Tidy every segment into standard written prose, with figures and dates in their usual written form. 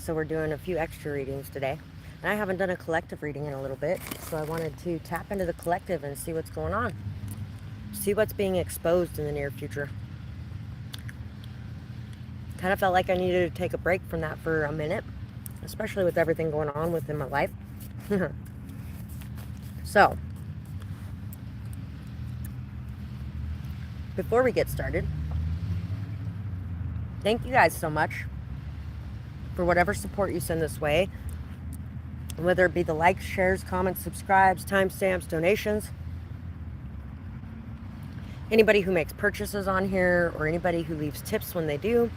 So we're doing a few extra readings today. And I haven't done a collective reading in a little bit, so I wanted to tap into the collective and see what's going on. See what's being exposed in the near future. Kind of felt like I needed to take a break from that for a minute, especially with everything going on within my life. So, before we get started, thank you guys so much for whatever support you send this way, whether it be the likes, shares, comments, subscribes, timestamps, donations. Anybody who makes purchases on here, or anybody who leaves tips when they do,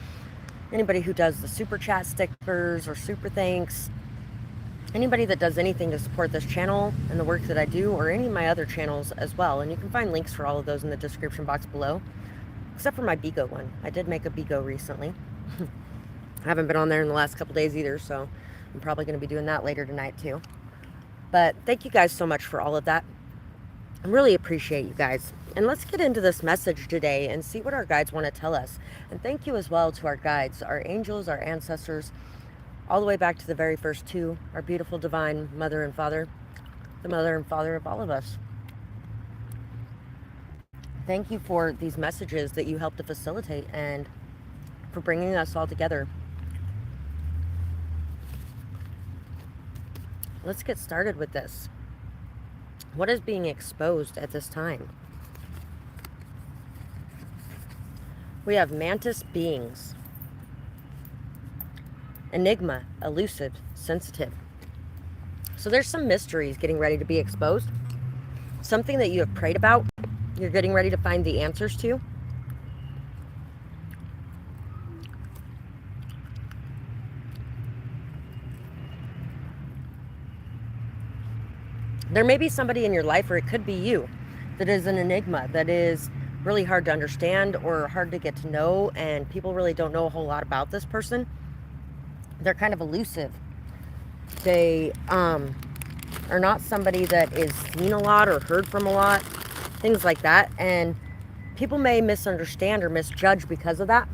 anybody who does the super chat stickers or super thanks, anybody that does anything to support this channel and the work that I do, or any of my other channels as well. And you can find links for all of those in the description box below, except for my Bigo one. I did make a Bigo recently. I haven't been on there in the last couple days either, so I'm probably going to be doing that later tonight too. But thank you guys so much for all of that. I really appreciate you guys. And let's get into this message today and see what our guides want to tell us. And thank you as well to our guides, our angels, our ancestors, all the way back to the very first two, our beautiful divine mother and father, the mother and father of all of us. Thank you for these messages that you helped to facilitate and for bringing us all together. Let's get started with this. What is being exposed at this time? We have mantis beings. Enigma, elusive, sensitive. So there's some mysteries getting ready to be exposed. Something that you have prayed about, you're getting ready to find the answers to. There may be somebody in your life, or it could be you, that is an enigma, that is really hard to understand or hard to get to know, and people really don't know a whole lot about this person. They're kind of elusive. They are not somebody that is seen a lot or heard from a lot, things like that, and people may misunderstand or misjudge because of that.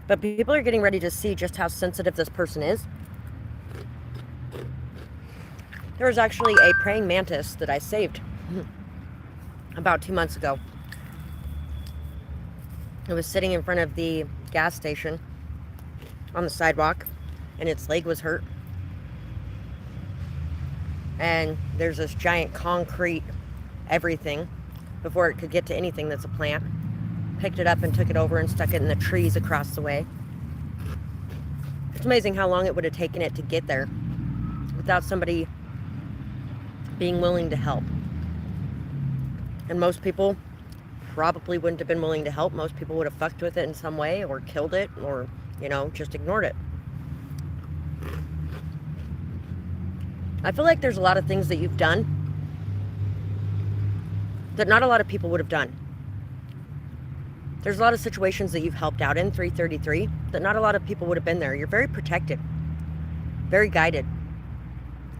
But people are getting ready to see just how sensitive this person is. There was actually a praying mantis that I saved about 2 months ago. It was sitting in front of the gas station on the sidewalk, and its leg was hurt. And there's this giant concrete everything before it could get to anything that's a plant. Picked it up and took it over and stuck it in the trees across the way. It's amazing how long it would have taken it to get there without somebody being willing to help. And most people probably wouldn't have been willing to help. Most people would have fucked with it in some way, or killed it, or, you know, just ignored it. I feel like there's a lot of things that you've done that not a lot of people would have done. There's a lot of situations that you've helped out in, 333, that not a lot of people would have been there. You're very protected, very guided.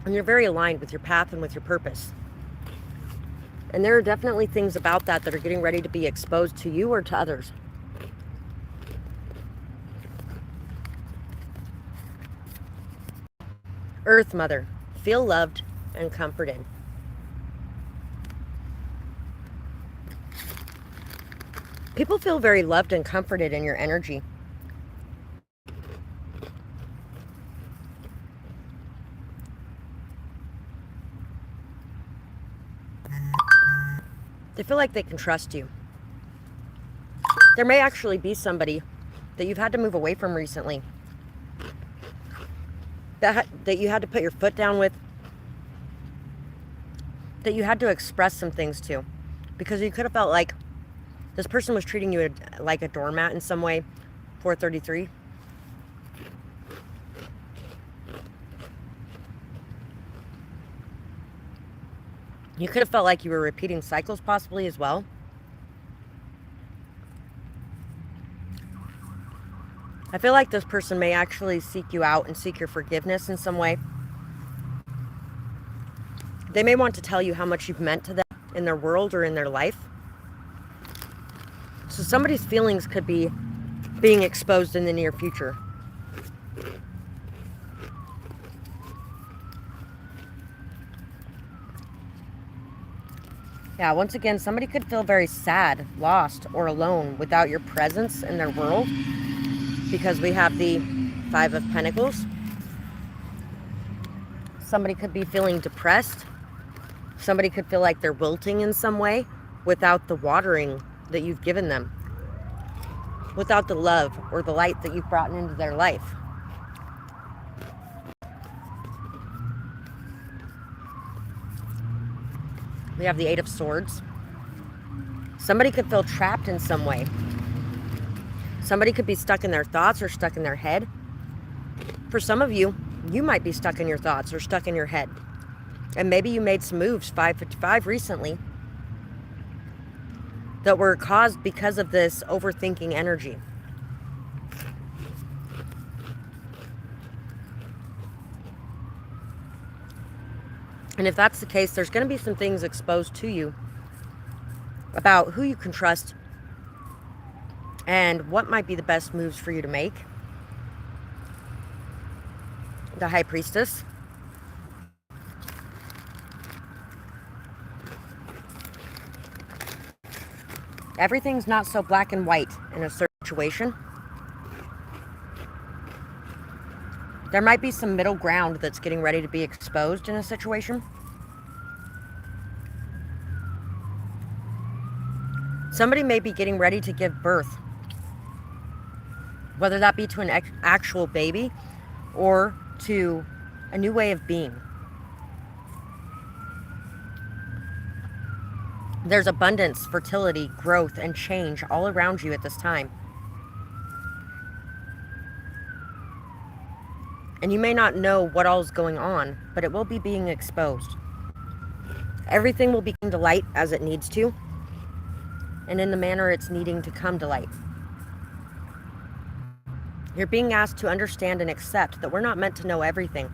And you're very aligned with your path and with your purpose. And there are definitely things about that that are getting ready to be exposed to you or to others. Earth Mother, feel loved and comforted. People feel very loved and comforted in your energy. They feel like they can trust you. There may actually be somebody that you've had to move away from recently, that you had to put your foot down with, that you had to express some things to, because you could have felt like this person was treating you like a doormat in some way. 433. You could have felt like you were repeating cycles possibly as well. I feel like this person may actually seek you out and seek your forgiveness in some way. They may want to tell you how much you've meant to them in their world or in their life. So somebody's feelings could be being exposed in the near future. Yeah, once again, somebody could feel very sad, lost, or alone without your presence in their world, because we have the Five of Pentacles. Somebody could be feeling depressed. Somebody could feel like they're wilting in some way without the watering that you've given them, without the love or the light that you've brought into their life. We have the Eight of Swords. Somebody could feel trapped in some way. Somebody could be stuck in their thoughts or stuck in their head. For some of you, you might be stuck in your thoughts or stuck in your head. And maybe you made some moves, 555 recently, that were caused because of this overthinking energy. And if that's the case, there's going to be some things exposed to you about who you can trust and what might be the best moves for you to make. The High Priestess. Everything's not so black and white in a situation. There might be some middle ground that's getting ready to be exposed in a situation. Somebody may be getting ready to give birth, whether that be to an actual baby or to a new way of being. There's abundance, fertility, growth, and change all around you at this time. And you may not know what all is going on, but it will be being exposed. Everything will be coming to light as it needs to, and in the manner it's needing to come to light. You're being asked to understand and accept that we're not meant to know everything,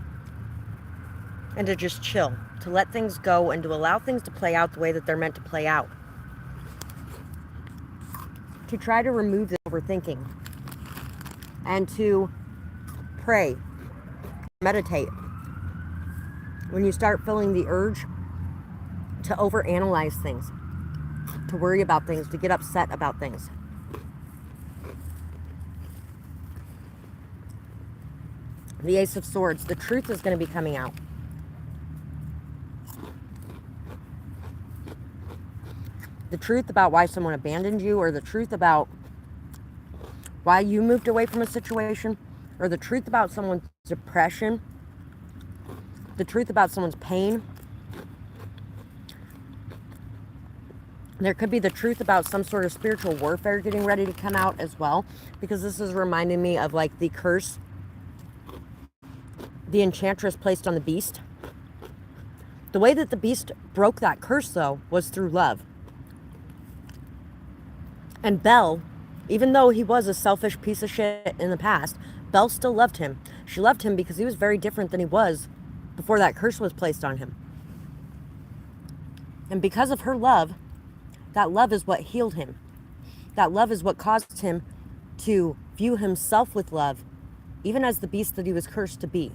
and to just chill, to let things go, and to allow things to play out the way that they're meant to play out. To try to remove the overthinking, and to pray, meditate. When you start feeling the urge to overanalyze things, to worry about things, to get upset about things. The Ace of Swords, the truth is going to be coming out. The truth about why someone abandoned you, or the truth about why you moved away from a situation, or the truth about someone's depression, the truth about someone's pain. There could be the truth about some sort of spiritual warfare getting ready to come out as well, because this is reminding me of like the curse the enchantress placed on the beast. The way that the beast broke that curse, though, was through love. And Belle, even though he was a selfish piece of shit in the past, Belle still loved him. She loved him because he was very different than he was before that curse was placed on him. And because of her love, that love is what healed him. That love is what caused him to view himself with love, even as the beast that he was cursed to be.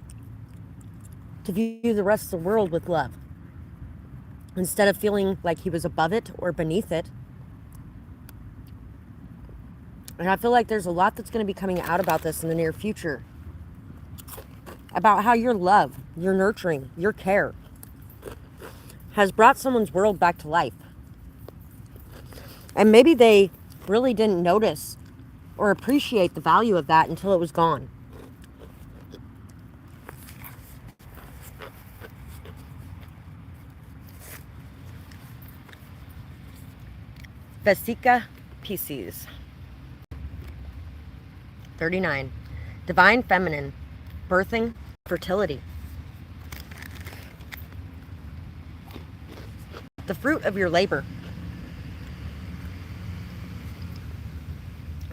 To view the rest of the world with love, instead of feeling like he was above it or beneath it. And I feel like there's a lot that's going to be coming out about this in the near future. About how your love, your nurturing, your care has brought someone's world back to life. And maybe they really didn't notice or appreciate the value of that until it was gone. Vesica Pisces. 39. Divine Feminine. Birthing. Fertility. The fruit of your labor.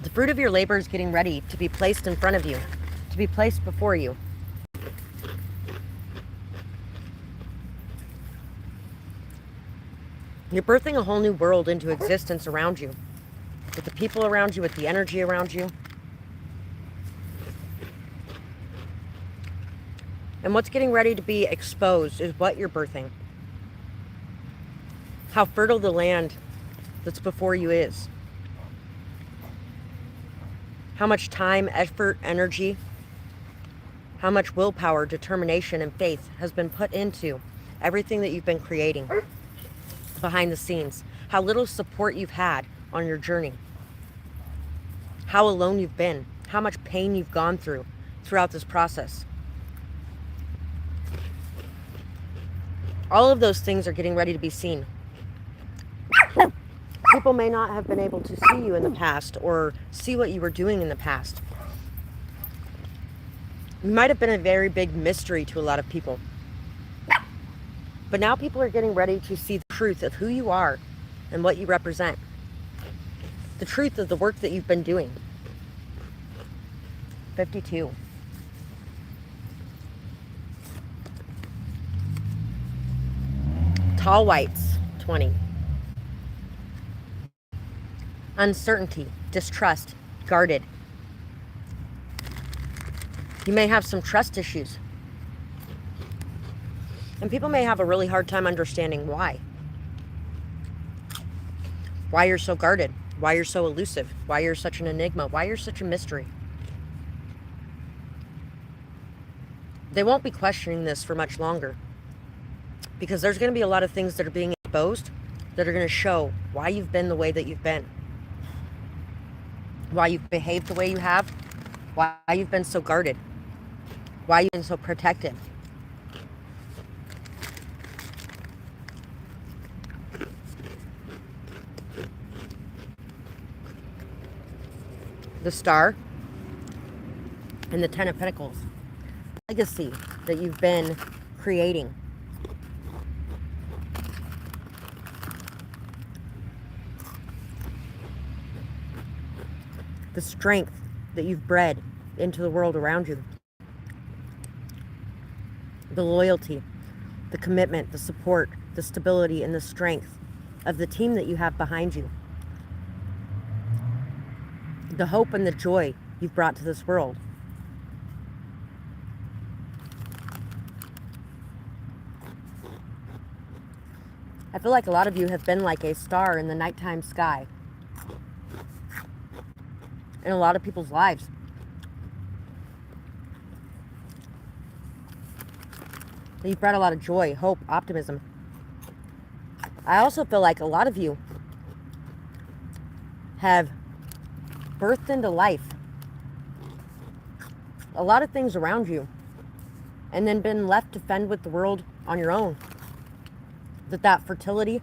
The fruit of your labor is getting ready to be placed in front of you, to be placed before you. You're birthing a whole new world into existence around you, with the people around you, with the energy around you. And what's getting ready to be exposed is what you're birthing. how fertile the land that's before you is. How much time, effort, energy, how much willpower, determination, and faith has been put into everything that you've been creating behind the scenes. How little support you've had on your journey. How alone you've been. How much pain you've gone through throughout this process. All of those things are getting ready to be seen. People may not have been able to see you in the past or see what you were doing in the past. You might have been a very big mystery to a lot of people. But now people are getting ready to see the truth of who you are and what you represent. The truth of the work that you've been doing. 52. Tall whites, 20. Uncertainty, distrust, guarded. You may have some trust issues. And people may have a really hard time understanding why. Why you're so guarded. Why you're so elusive. Why you're such an enigma. Why you're such a mystery. They won't be questioning this for much longer. Because there's going to be a lot of things that are being exposed that are going to show why you've been the way that you've been. Why you've behaved the way you have. Why you've been so guarded. Why you've been so protected. The Star and the Ten of Pentacles. Legacy that you've been creating. The strength that you've bred into the world around you. The loyalty, the commitment, the support, the stability, and the strength of the team that you have behind you. The hope and the joy you've brought to this world. I feel like a lot of you have been like a star in the nighttime sky in a lot of people's lives. You've brought a lot of joy, hope, optimism. I also feel like a lot of you have birthed into life a lot of things around you and then been left to fend with the world on your own. That fertility,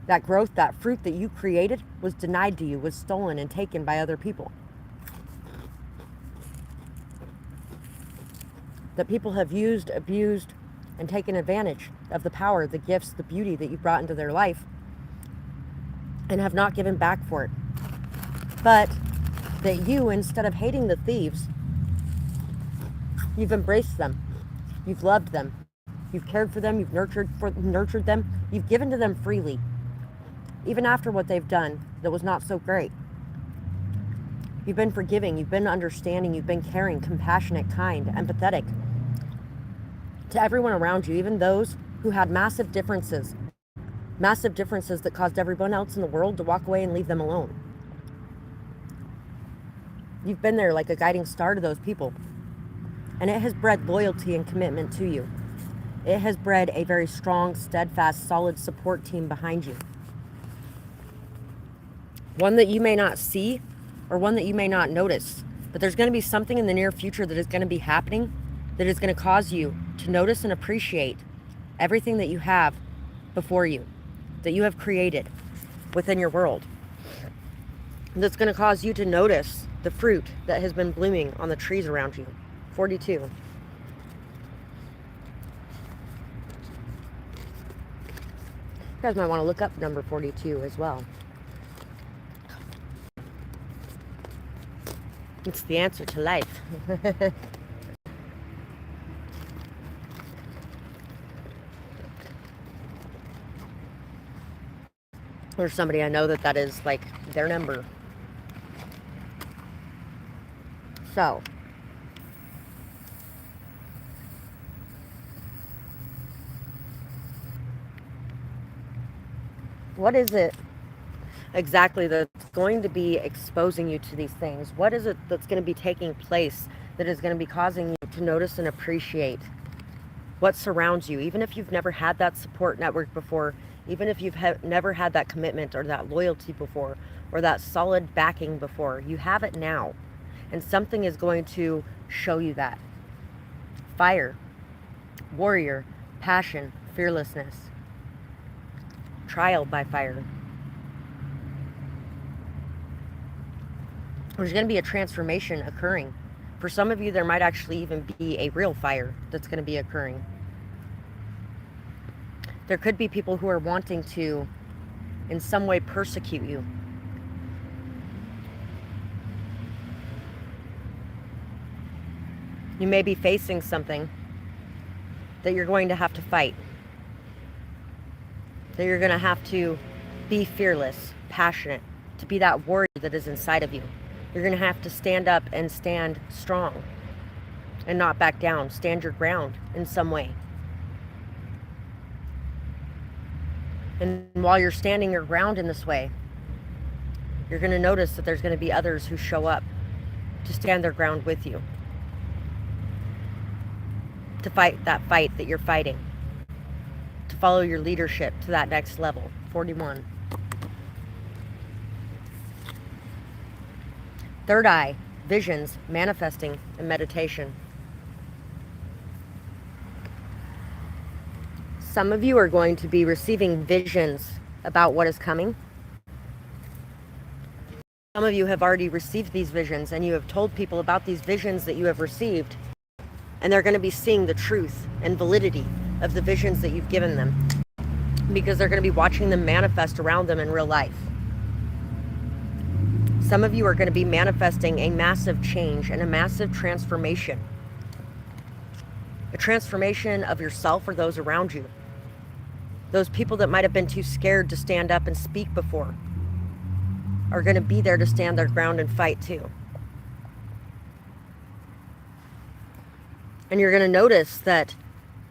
that growth, that fruit that you created was denied to you, was stolen and taken by other people. That people have used, abused, and taken advantage of the power, the gifts, the beauty that you brought into their life and have not given back for it. But that you, instead of hating the thieves, you've embraced them, you've loved them, you've cared for them, you've nurtured them, you've given to them freely, even after what they've done that was not so great. You've been forgiving, you've been understanding, you've been caring, compassionate, kind, empathetic to everyone around you, even those who had massive differences that caused everyone else in the world to walk away and leave them alone. You've been there like a guiding star to those people. And it has bred loyalty and commitment to you. It has bred a very strong, steadfast, solid support team behind you. One that you may not see or one that you may not notice. But there's going to be something in the near future that is going to be happening that is going to cause you to notice and appreciate everything that you have before you, that you have created within your world. That's going to cause you to notice the fruit that has been blooming on the trees around you. 42. You guys might want to look up number 42 as well. It's the answer to life. There's somebody I know that is like their number. So, What is it exactly that's going to be exposing you to these things? What is it that's going to be taking place that is going to be causing you to notice and appreciate what surrounds you? Even if you've never had that support network before, even if you've never had that commitment or that loyalty before, or that solid backing before, you have it now. And something is going to show you that. Fire, warrior, passion, fearlessness, trial by fire. There's going to be a transformation occurring. For some of you, there might actually even be a real fire that's going to be occurring. There could be people who are wanting to, in some way, persecute you. You may be facing something that you're going to have to fight. That you're going to have to be fearless, passionate, to be that warrior that is inside of you. You're going to have to stand up and stand strong and not back down. Stand your ground in some way. And while you're standing your ground in this way, you're going to notice that there's going to be others who show up to stand their ground with you, to fight that fight that you're fighting, to follow your leadership to that next level. 41. Third eye, visions, manifesting, and meditation. Some of you are going to be receiving visions about what is coming. Some of you have already received these visions, and you have told people about these visions that you have received, and they're going to be seeing the truth and validity of the visions that you've given them, because they're going to be watching them manifest around them in real life. Some of you are going to be manifesting a massive change and a massive transformation. A transformation of yourself or those around you. Those people that might have been too scared to stand up and speak before are going to be there to stand their ground and fight too. And you're going to notice that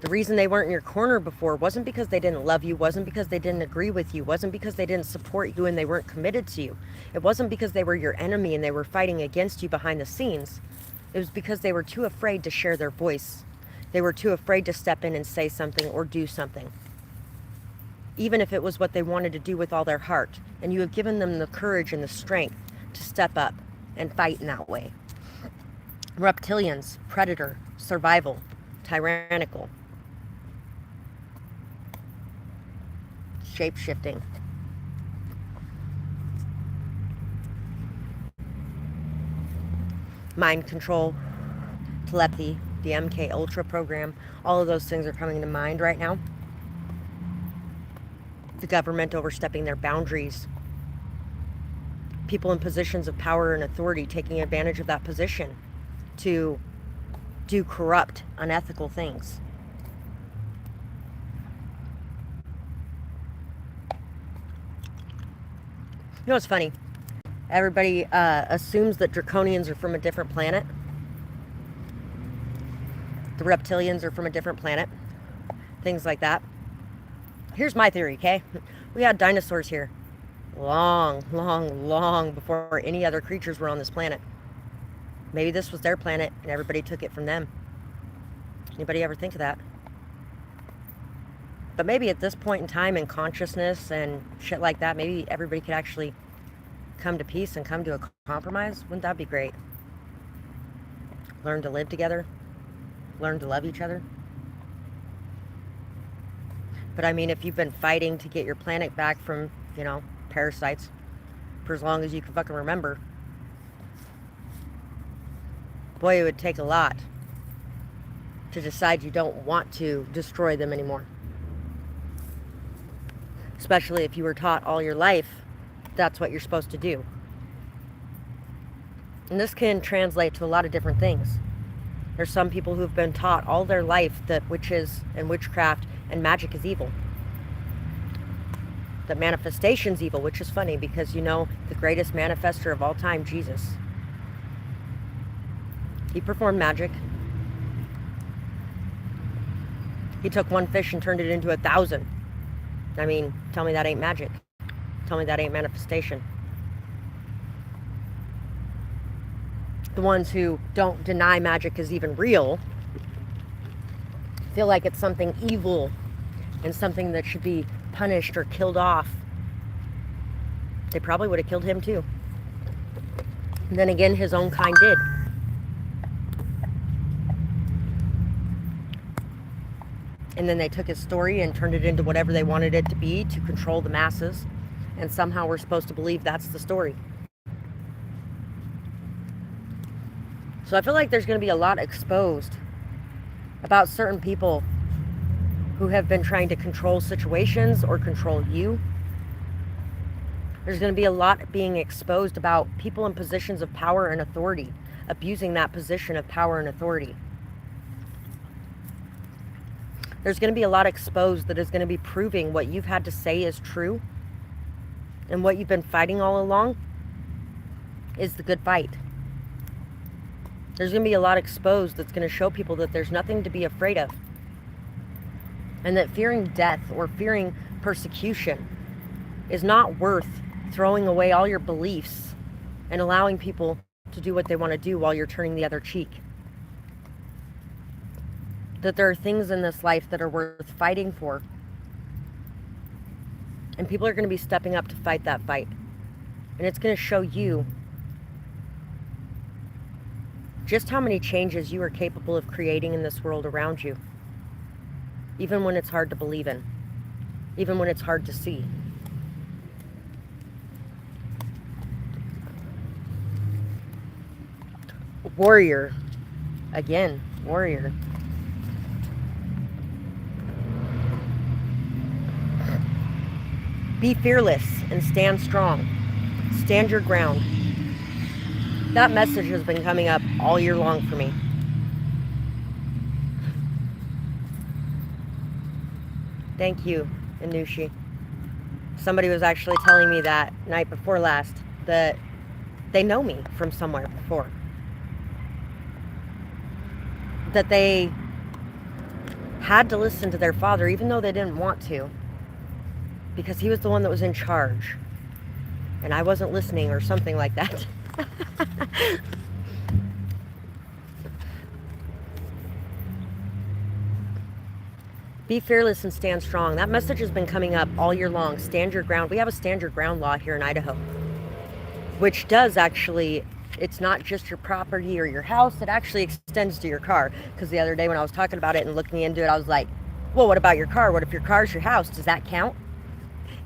the reason they weren't in your corner before wasn't because they didn't love you, wasn't because they didn't agree with you, wasn't because they didn't support you and they weren't committed to you. It wasn't because they were your enemy and they were fighting against you behind the scenes. It was because they were too afraid to share their voice. They were too afraid to step in and say something or do something, even if it was what they wanted to do with all their heart. And you have given them the courage and the strength to step up and fight in that way. Reptilians, predator, survival, tyrannical, shape-shifting. Mind control, telepathy, the MK Ultra program, all of those things are coming to mind right now. The government overstepping their boundaries. People in positions of power and authority taking advantage of that position to do corrupt, unethical things. You know what's funny? Everybody assumes that draconians are from a different planet. The reptilians are from a different planet. Things like that. Here's my theory, okay? We had dinosaurs here long, long, long before any other creatures were on this planet. Maybe this was their planet and everybody took it from them. Anybody ever think of that? But maybe at this point in time in consciousness and shit like that, maybe everybody could actually come to peace and come to a compromise. Wouldn't that be great? Learn to live together. Learn to love each other. But I mean, if you've been fighting to get your planet back from, parasites for as long as you can fucking remember, boy, it would take a lot to decide you don't want to destroy them anymore. Especially if you were taught all your life that's what you're supposed to do. And this can translate to a lot of different things. There's some people who've been taught all their life that witches and witchcraft and magic is evil. That manifestation's evil, which is funny because the greatest manifester of all time, Jesus. He performed magic. He took one fish and turned it into 1,000. I mean, tell me that ain't magic. Tell me that ain't manifestation. The ones who don't deny magic is even real feel like it's something evil and something that should be punished or killed off. They probably would have killed him too. And then again, his own kind did. And then they took his story and turned it into whatever they wanted it to be to control the masses. And somehow we're supposed to believe that's the story. So I feel like there's going to be a lot exposed about certain people who have been trying to control situations or control you. There's going to be a lot being exposed about people in positions of power and authority, abusing that position of power and authority. There's going to be a lot exposed that is going to be proving what you've had to say is true, and what you've been fighting all along is the good fight. There's going to be a lot exposed that's going to show people that there's nothing to be afraid of, and that fearing death or fearing persecution is not worth throwing away all your beliefs and allowing people to do what they want to do while you're turning the other cheek. That there are things in this life that are worth fighting for, and people are going to be stepping up to fight that fight, and it's going to show you just how many changes you are capable of creating in this world around you, even when it's hard to believe in, even when it's hard to see. Warrior. Again, warrior. Be fearless and stand strong. Stand your ground. That message has been coming up all year long for me. Thank you, Anushi. Somebody was actually telling me that night before last that they know me from somewhere before. That they had to listen to their father even though they didn't want to, because he was the one that was in charge and I wasn't listening or something like that. Be fearless and stand strong. That message has been coming up all year long. Stand your ground. We have a stand your ground law here in Idaho, which does actually, it's not just your property or your house, it actually extends to your car. Because the other day when I was talking about it and looking into it, I was like, well, what about your car? What if your car is your house? Does that count?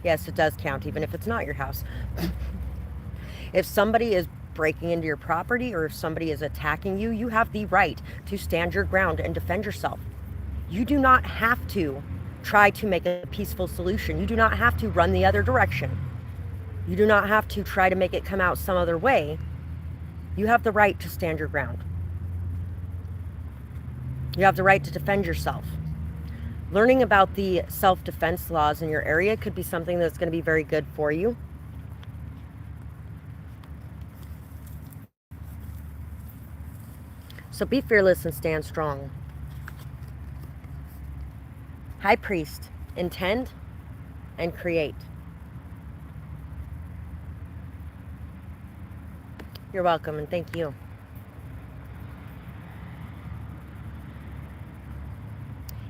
Yes, it does count, even if it's not your house. If somebody is breaking into your property or if somebody is attacking you, you have the right to stand your ground and defend yourself. You do not have to try to make a peaceful solution. You do not have to run the other direction. You do not have to try to make it come out some other way. You have the right to stand your ground. You have the right to defend yourself. Learning about the self-defense laws in your area could be something that's going to be very good for you. So be fearless and stand strong. High Priest, intend and create. You're welcome, and thank you.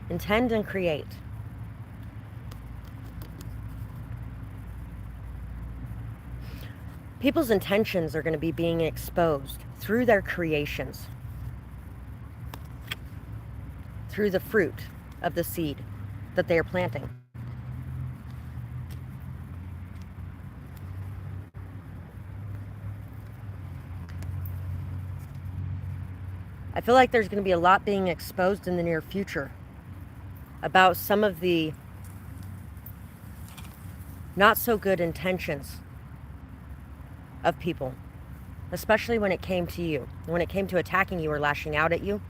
Intend and create. People's intentions are going to be being exposed through their creations, through the fruit of the seed that they are planting. I feel like there's going to be a lot being exposed in the near future about some of the not so good intentions of people, especially when it came to you, when it came to attacking you or lashing out at you,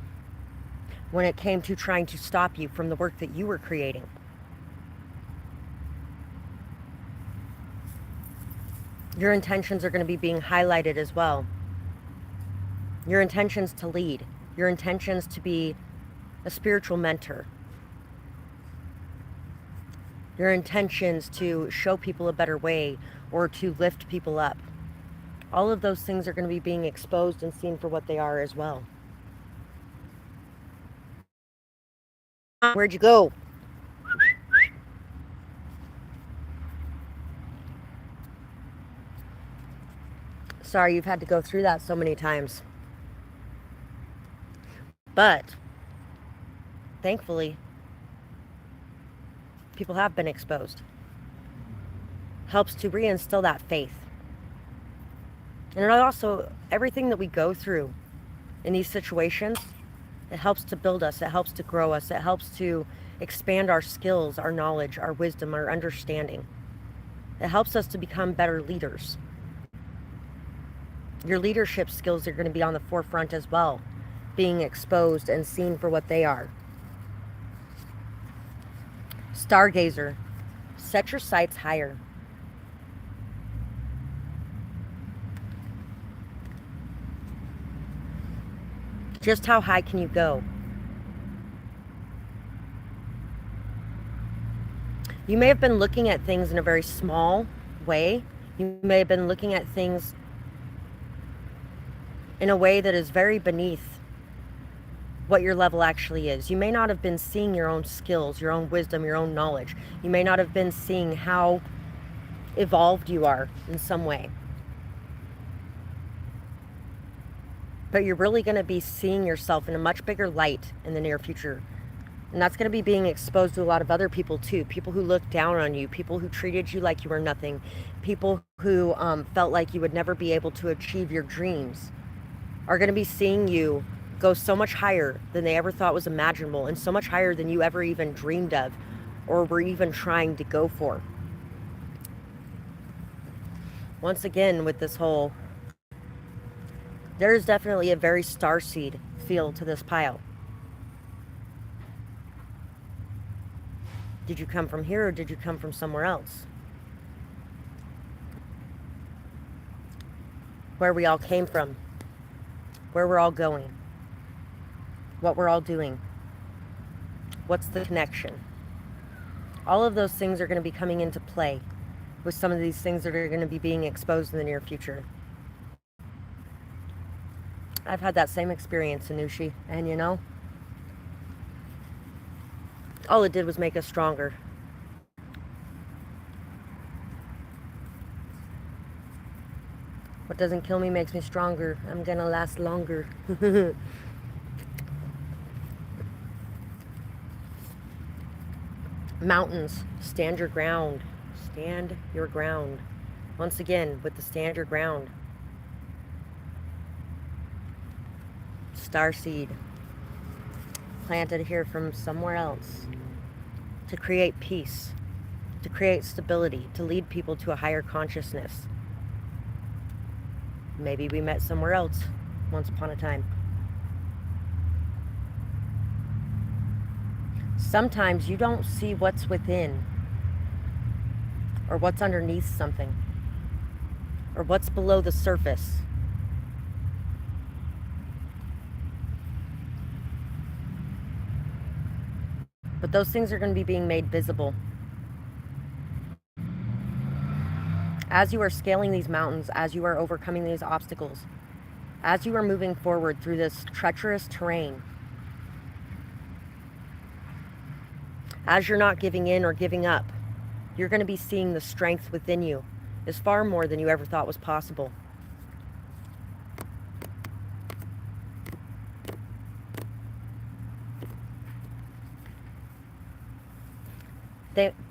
when it came to trying to stop you from the work that you were creating. Your intentions are going to be being highlighted as well. Your intentions to lead, your intentions to be a spiritual mentor, your intentions to show people a better way or to lift people up. All of those things are going to be being exposed and seen for what they are as well. Where'd you go? Sorry you've had to go through that so many times. But thankfully, people have been exposed. Helps to reinstill that faith. And it also, everything that we go through in these situations, it helps to build us, it helps to grow us, it helps to expand our skills, our knowledge, our wisdom, our understanding. It helps us to become better leaders. Your leadership skills are going to be on the forefront as well, being exposed and seen for what they are. Stargazer, set your sights higher. Just how high can you go? You may have been looking at things in a very small way. You may have been looking at things in a way that is very beneath what your level actually is. You may not have been seeing your own skills, your own wisdom, your own knowledge. You may not have been seeing how evolved you are in some way. But you're really going to be seeing yourself in a much bigger light in the near future. And that's going to be being exposed to a lot of other people too. People who looked down on you, people who treated you like you were nothing, people who felt like you would never be able to achieve your dreams, are going to be seeing you go so much higher than they ever thought was imaginable, and so much higher than you ever even dreamed of or were even trying to go for. Once again, with this whole, there's definitely a very starseed feel to this pile. Did you come from here or did you come from somewhere else? Where we all came from, where we're all going, what we're all doing, what's the connection? All of those things are going to be coming into play with some of these things that are going to be being exposed in the near future. I've had that same experience, Anushi, and you know, all it did was make us stronger. What doesn't kill me makes me stronger. I'm gonna last longer. Mountains, stand your ground. Stand your ground. Once again, with the stand your ground. Starseed, planted here from somewhere else to create peace, to create stability, to lead people to a higher consciousness. Maybe we met somewhere else once upon a time. Sometimes you don't see what's within, or what's underneath something, or what's below the surface. But those things are going to be being made visible. As you are scaling these mountains, as you are overcoming these obstacles, as you are moving forward through this treacherous terrain, as you're not giving in or giving up, you're going to be seeing the strength within you is far more than you ever thought was possible.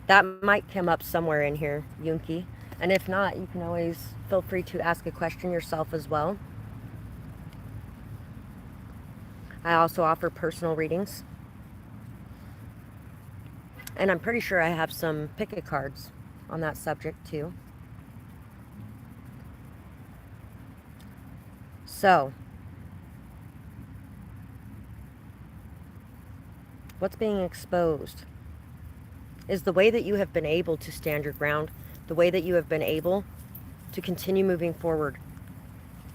That might come up somewhere in here, Yunki. And if not, you can always feel free to ask a question yourself as well. I also offer personal readings. And I'm pretty sure I have some pick-a cards on that subject too. So, what's being exposed is the way that you have been able to stand your ground, the way that you have been able to continue moving forward.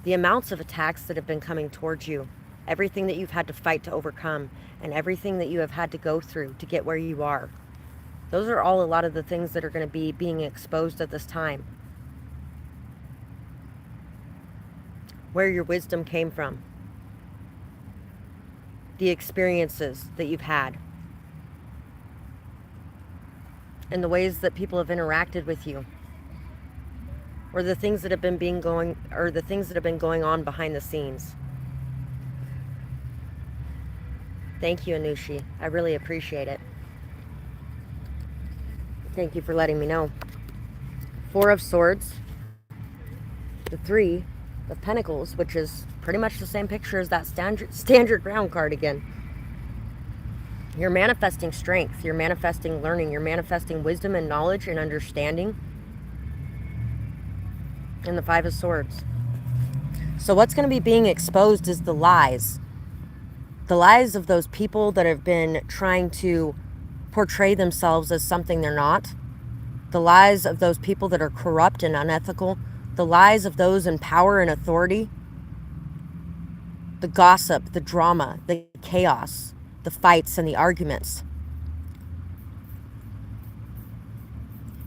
The amounts of attacks that have been coming towards you, everything that you've had to fight to overcome, and everything that you have had to go through to get where you are. Those are all a lot of the things that are going to be being exposed at this time. Where your wisdom came from. The experiences that you've had. And the ways that people have interacted with you. Or the things that have been going on behind the scenes. Thank you, Anushi. I really appreciate it. Thank you for letting me know. 4 of Swords. The 3 of Pentacles, which is pretty much the same picture as that standard ground card again. You're manifesting strength. You're manifesting learning. You're manifesting wisdom and knowledge and understanding. And the 5 of Swords. So what's going to be being exposed is the lies. The lies of those people that have been trying to portray themselves as something they're not. The lies of those people that are corrupt and unethical. The lies of those in power and authority. The gossip, the drama, the chaos, the fights and the arguments.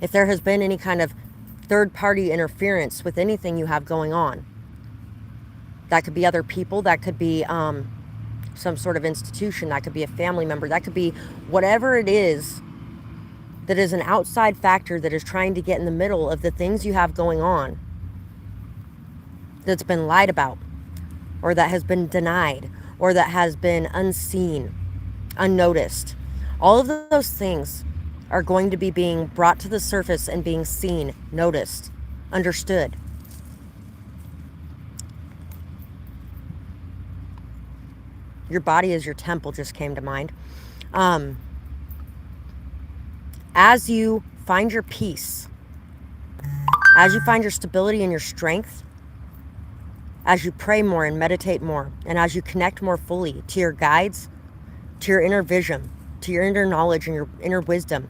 If there has been any kind of third-party interference with anything you have going on, that could be other people, that could be some sort of institution, that could be a family member, that could be whatever it is that is an outside factor that is trying to get in the middle of the things you have going on, that's been lied about, or that has been denied, or that has been unseen, unnoticed. All of those things are going to be being brought to the surface and being seen, noticed, understood. Your body is your temple just came to mind. As you find your peace, as you find your stability and your strength, as you pray more and meditate more, and as you connect more fully to your guides, to your inner vision, to your inner knowledge and your inner wisdom,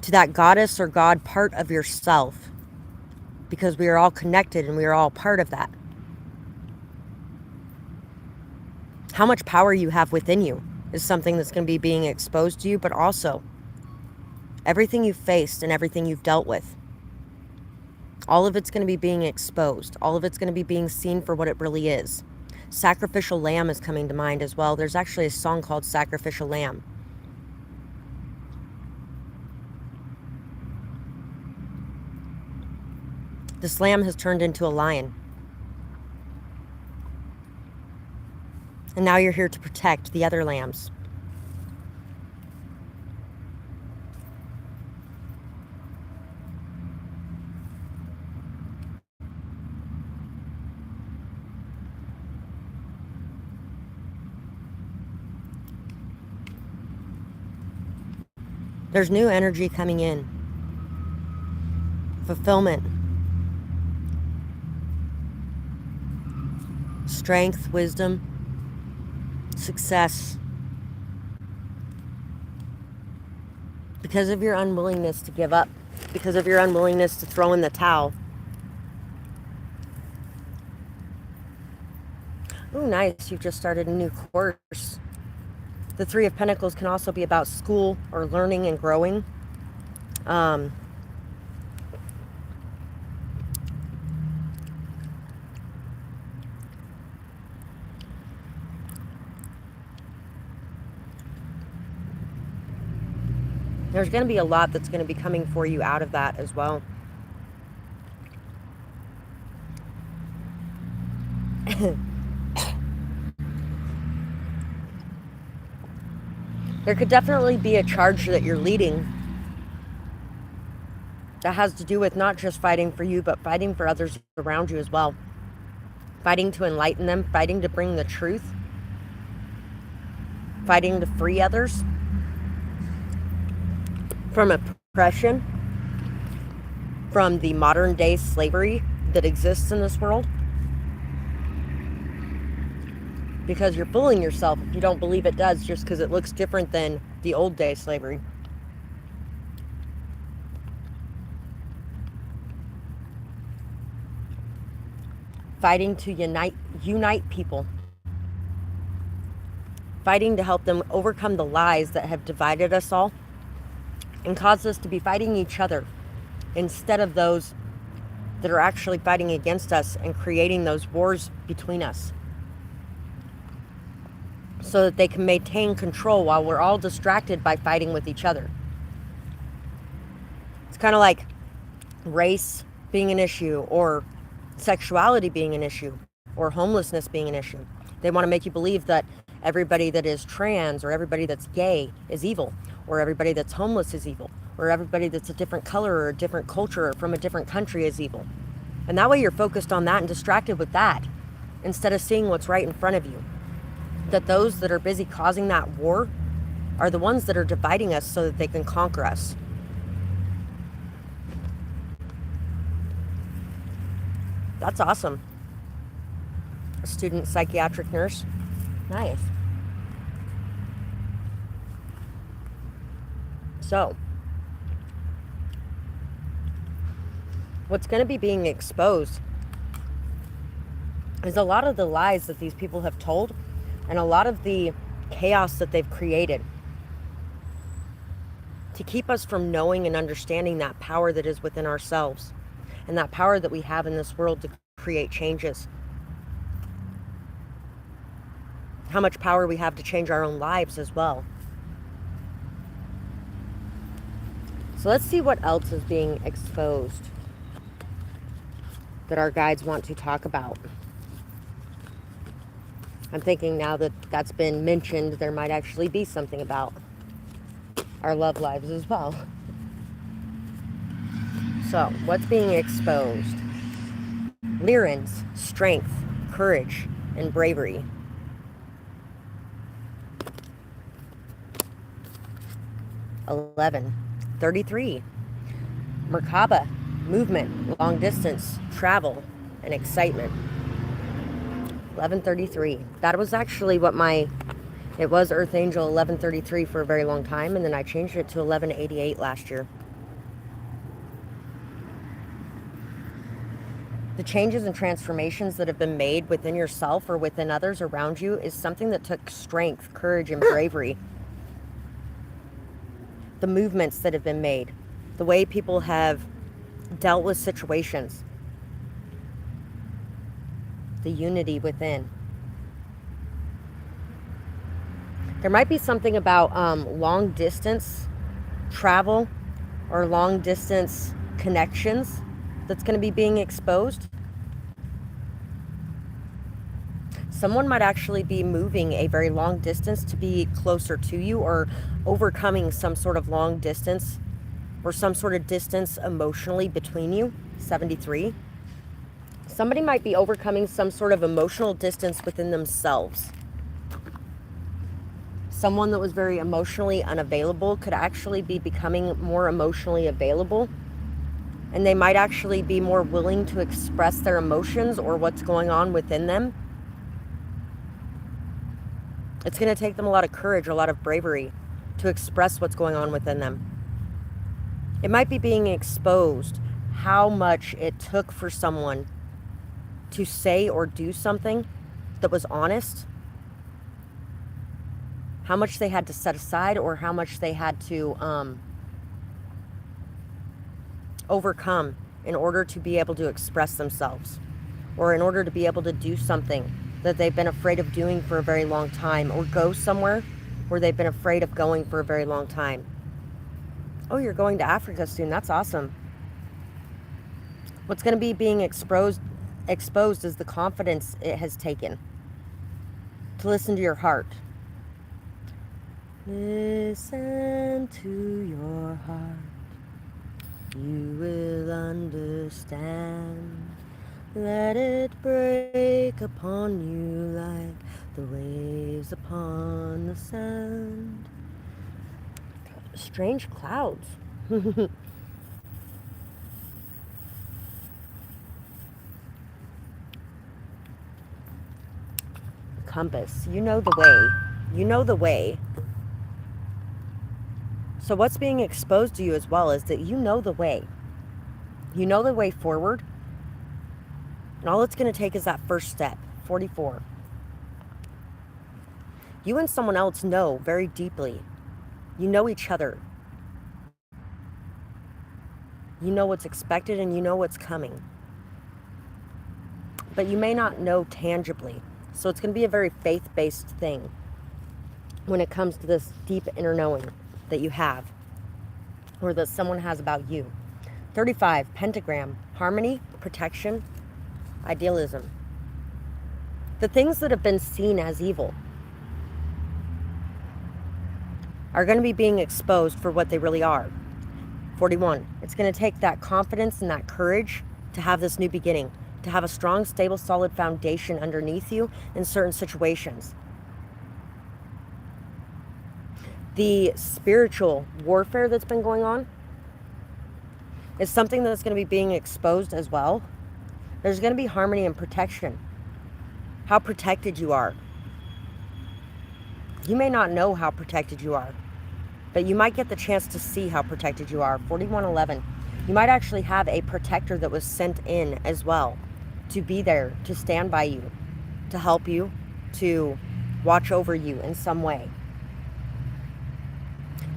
to that goddess or God part of yourself, because we are all connected and we are all part of that. How much power you have within you is something that's going to be being exposed to you, but also everything you've faced and everything you've dealt with. All of it's going to be being exposed. All of it's going to be being seen for what it really is. Sacrificial lamb is coming to mind as well. There's actually a song called Sacrificial Lamb. This lamb has turned into a lion. And now you're here to protect the other lambs. There's new energy coming in. Fulfillment. Strength, wisdom, success. Because of your unwillingness to give up, because of your unwillingness to throw in the towel. Ooh, nice. You've just started a new course. The 3 of Pentacles can also be about school or learning and growing. There's going to be a lot that's going to be coming for you out of that as well. There could definitely be a charge that you're leading that has to do with not just fighting for you, but fighting for others around you as well. Fighting to enlighten them, fighting to bring the truth, fighting to free others from oppression, from the modern day slavery that exists in this world. Because you're fooling yourself if you don't believe it does just because it looks different than the old day slavery. Fighting to unite people. Fighting to help them overcome the lies that have divided us all. and cause us to be fighting each other instead of those that are actually fighting against us and creating those wars between us, so that they can maintain control while we're all distracted by fighting with each other. It's kind of like race being an issue, or sexuality being an issue, or homelessness being an issue. They want to make you believe that everybody that is trans or everybody that's gay is evil, or everybody that's homeless is evil, or everybody that's a different color or a different culture or from a different country is evil. And that way you're focused on that and distracted with that instead of seeing what's right in front of you. That those that are busy causing that war are the ones that are dividing us so that they can conquer us. That's awesome. A student psychiatric nurse. Nice. So, what's going to be being exposed is a lot of the lies that these people have told and a lot of the chaos that they've created to keep us from knowing and understanding that power that is within ourselves and that power that we have in this world to create changes. How much power we have to change our own lives as well. So let's see what else is being exposed that our guides want to talk about. I'm thinking now that that's been mentioned, there might actually be something about our love lives as well. So, what's being exposed? Lyran's strength, courage, and bravery. (11) 33. Merkaba, movement, long distance, travel, and excitement. 1133. That was actually what it was Earth Angel 1133 for a very long time, and then I changed it to 1188 last year. The changes and transformations that have been made within yourself or within others around you is something that took strength, courage, and bravery. The movements that have been made, the way people have dealt with situations, the unity within. There might be something about long distance travel or long distance connections that's going to be being exposed. Someone might actually be moving a very long distance to be closer to you, or overcoming some sort of long distance or some sort of distance emotionally between you. 73. Somebody might be overcoming some sort of emotional distance within themselves. Someone that was very emotionally unavailable could actually be becoming more emotionally available. And they might actually be more willing to express their emotions or what's going on within them. It's going to take them a lot of courage, a lot of bravery to express what's going on within them. It might be being exposed how much it took for someone to say or do something that was honest, how much they had to set aside, or how much they had to overcome in order to be able to express themselves, or in order to be able to do something that they've been afraid of doing for a very long time, or go somewhere where they've been afraid of going for a very long time. Oh, you're going to Africa soon. That's awesome. What's going to be being exposed is the confidence it has taken to listen to your heart. Listen to your heart. You will understand. Let it break upon you like the waves upon the sand. Strange clouds. Compass. You know the way. You know the way. So what's being exposed to you as well is that you know the way. You know the way forward. And all it's going to take is that first step. 44. You and someone else know very deeply. You know each other. You know what's expected and you know what's coming. But you may not know tangibly. So it's going to be a very faith-based thing when it comes to this deep inner knowing that you have or that someone has about you. 35, pentagram, harmony, protection, idealism. The things that have been seen as evil are going to be being exposed for what they really are. 41, it's going to take that confidence and that courage to have this new beginning, to have a strong, stable, solid foundation underneath you in certain situations. The spiritual warfare that's been going on is something that's going to be being exposed as well. There's going to be harmony and protection. How protected you are. You may not know how protected you are, but you might get the chance to see how protected you are. 4111. You might actually have a protector that was sent in as well to be there, to stand by you, to help you, to watch over you in some way.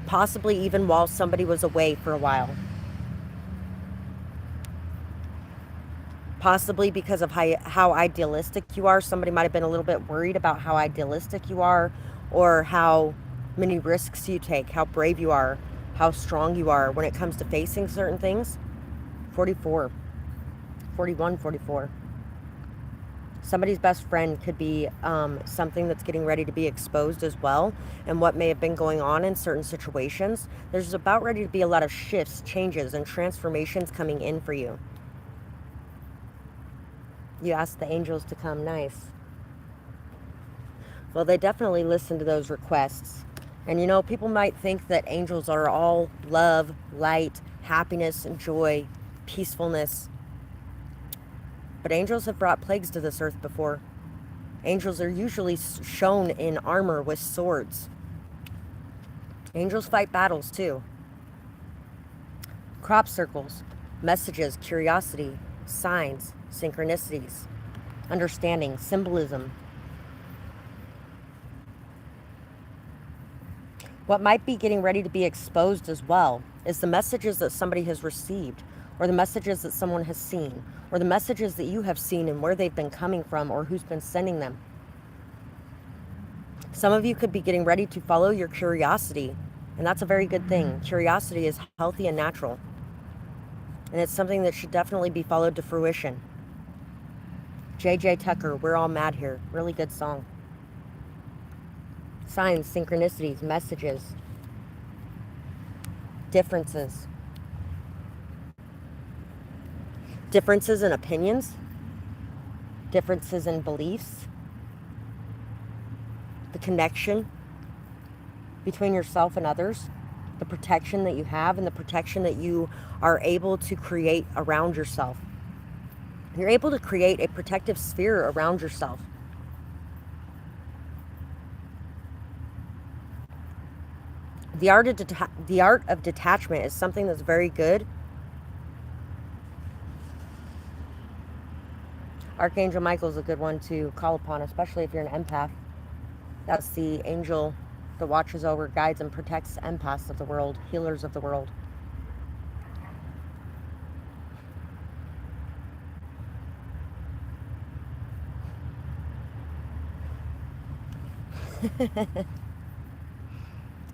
Possibly even while somebody was away for a while. Possibly because of how idealistic you are. Somebody might have been a little bit worried about how idealistic you are, or how many risks you take, how brave you are, how strong you are when it comes to facing certain things. 44, 41, 44. Somebody's best friend could be something that's getting ready to be exposed as well, and what may have been going on in certain situations. There's about ready to be a lot of shifts, changes, and transformations coming in for you. You asked the angels to come. Nice. Well, they definitely listen to those requests. And you know, people might think that angels are all love, light, happiness, and joy, peacefulness. But angels have brought plagues to this earth before. Angels are usually shown in armor with swords. Angels fight battles too. Crop circles, messages, curiosity, signs, synchronicities, understanding, symbolism. What might be getting ready to be exposed as well is the messages that somebody has received, or the messages that someone has seen, or the messages that you have seen and where they've been coming from, or who's been sending them. Some of you could be getting ready to follow your curiosity, and that's a very good thing. Curiosity is healthy and natural, and it's something that should definitely be followed to fruition. J.J. Tucker, We're All Mad Here. Really good song. Signs, synchronicities, messages, differences. Differences in opinions, differences in beliefs, the connection between yourself and others, the protection that you have and the protection that you are able to create around yourself. You're able to create a protective sphere around yourself. The art of detachment is something that's very good. Archangel Michael is a good one to call upon, especially if you're an empath. That's the angel that watches over, guides, and protects empaths of the world, healers of the world.